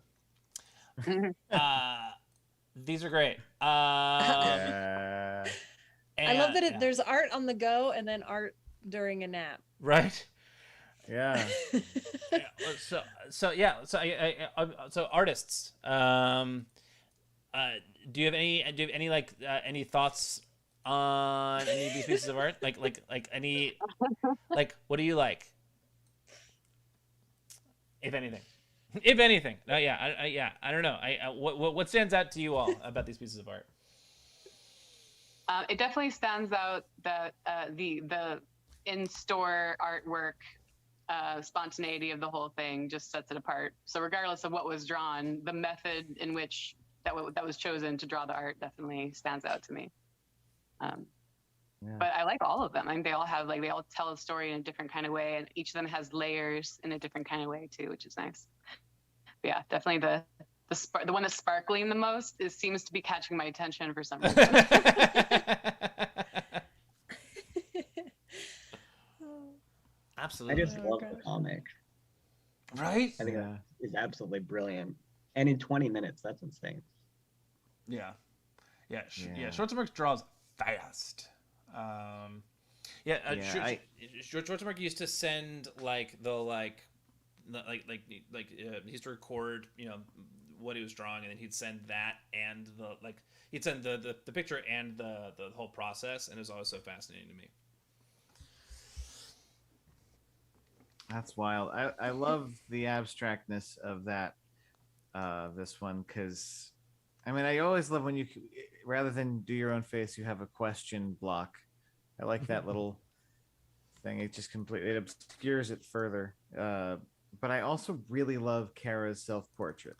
These are great. Yeah. I love that and- there's art on the go and then art during a nap. right. Yeah. So artists. Do you have any like any thoughts on any of these pieces of art? Like any like what do you like? If anything. If anything. I don't know. What stands out to you all about these pieces of art? It definitely stands out that the in-store artwork, spontaneity of the whole thing just sets it apart. So regardless of what was drawn, the method in which that was chosen to draw the art definitely stands out to me. Yeah. But I like all of them. I mean, they all tell a story in a different kind of way, and each of them has layers in a different kind of way too, which is nice. But yeah, definitely the one that's sparkling the most seems to be catching my attention for some reason. Absolutely. I just Oh, love gosh. the comic. Right? I think Yeah. that is absolutely brilliant. And in 20 minutes, that's insane. Yeah. Yeah. Schwarzenberg draws fast. Yeah, Schwarzenberg used to send he used to record what he was drawing, and then he'd send that and he'd send the picture and the whole process, and it was always so fascinating to me. That's wild. I love the abstractness of that this one, because I mean I always love when you rather than do your own face, you have a question block. I like that little thing. It just completely obscures it further. But I also really love Kara's self-portrait.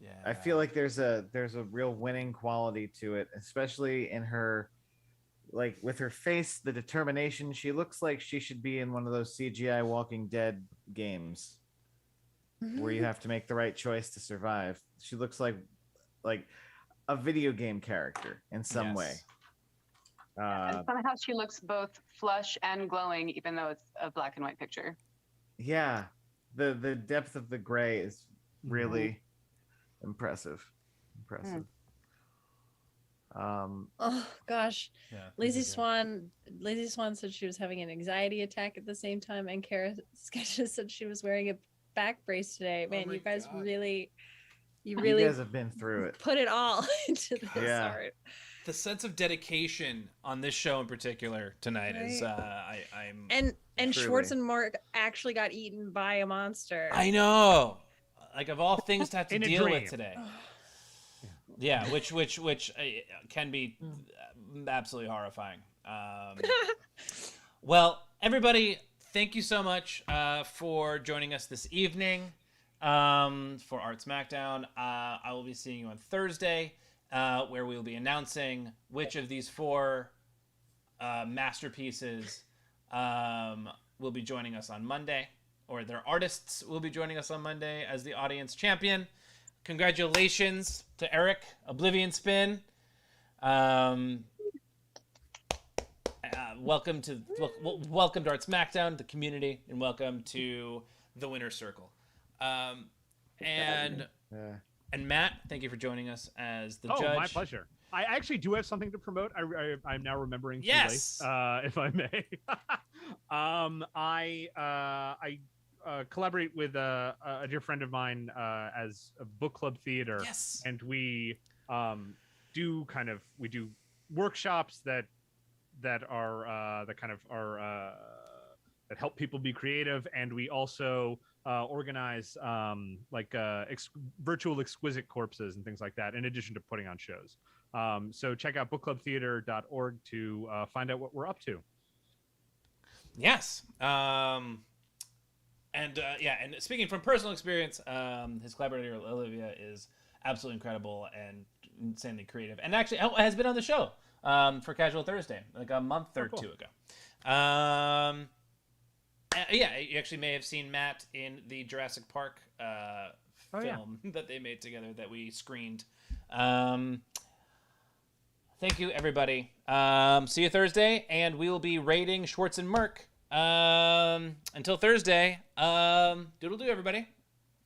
Yeah. I feel like there's a real winning quality to it, especially in her, like with her face, the determination. She looks like she should be in one of those CGI Walking Dead games where you have to make the right choice to survive. She looks like a video game character in some way. And somehow she looks both flush and glowing, even though it's a black and white picture. Yeah, the depth of the gray is really impressive. Oh gosh. Yeah, Lazy Swan said she was having an anxiety attack at the same time, and Kara Sketches said she was wearing a back brace today. Man, my you guys God. you You really guys have been through it. put it all into this Yeah. art. The sense of dedication on this show in particular tonight is I'm And Truly. Schwartz and Mark actually got eaten by a monster. I know, like of all things to have to In a deal dream. with today. Yeah, which can be absolutely horrifying. Well, everybody, thank you so much for joining us this evening for Art Smackdown. I will be seeing you on Thursday, where we will be announcing which of these 4 masterpieces will be joining us on Monday, or their artists will be joining us on Monday as the audience champion. Congratulations to Eric, Oblivion Spin. Welcome to Art Smackdown, the community, and welcome to the Winner's Circle. And Matt, thank you for joining us as the judge. Oh, my pleasure. I actually do have something to promote. I'm now remembering. Yes. Too late, if I may. I collaborate with a dear friend of mine as a book club theater. Yes. And we do workshops that are that help people be creative, and we also organize virtual exquisite corpses and things like that, in addition to putting on shows. So check out bookclubtheater.org to find out what we're up to. Yes. And speaking from personal experience, his collaborator Olivia is absolutely incredible and insanely creative, and actually has been on the show for Casual Thursday like a month or two ago. You actually may have seen Matt in the Jurassic Park film that they made together that we screened. Thank you, everybody. See you Thursday, and we will be rating Schwartz and Merck. Until Thursday, doodle-doo, everybody.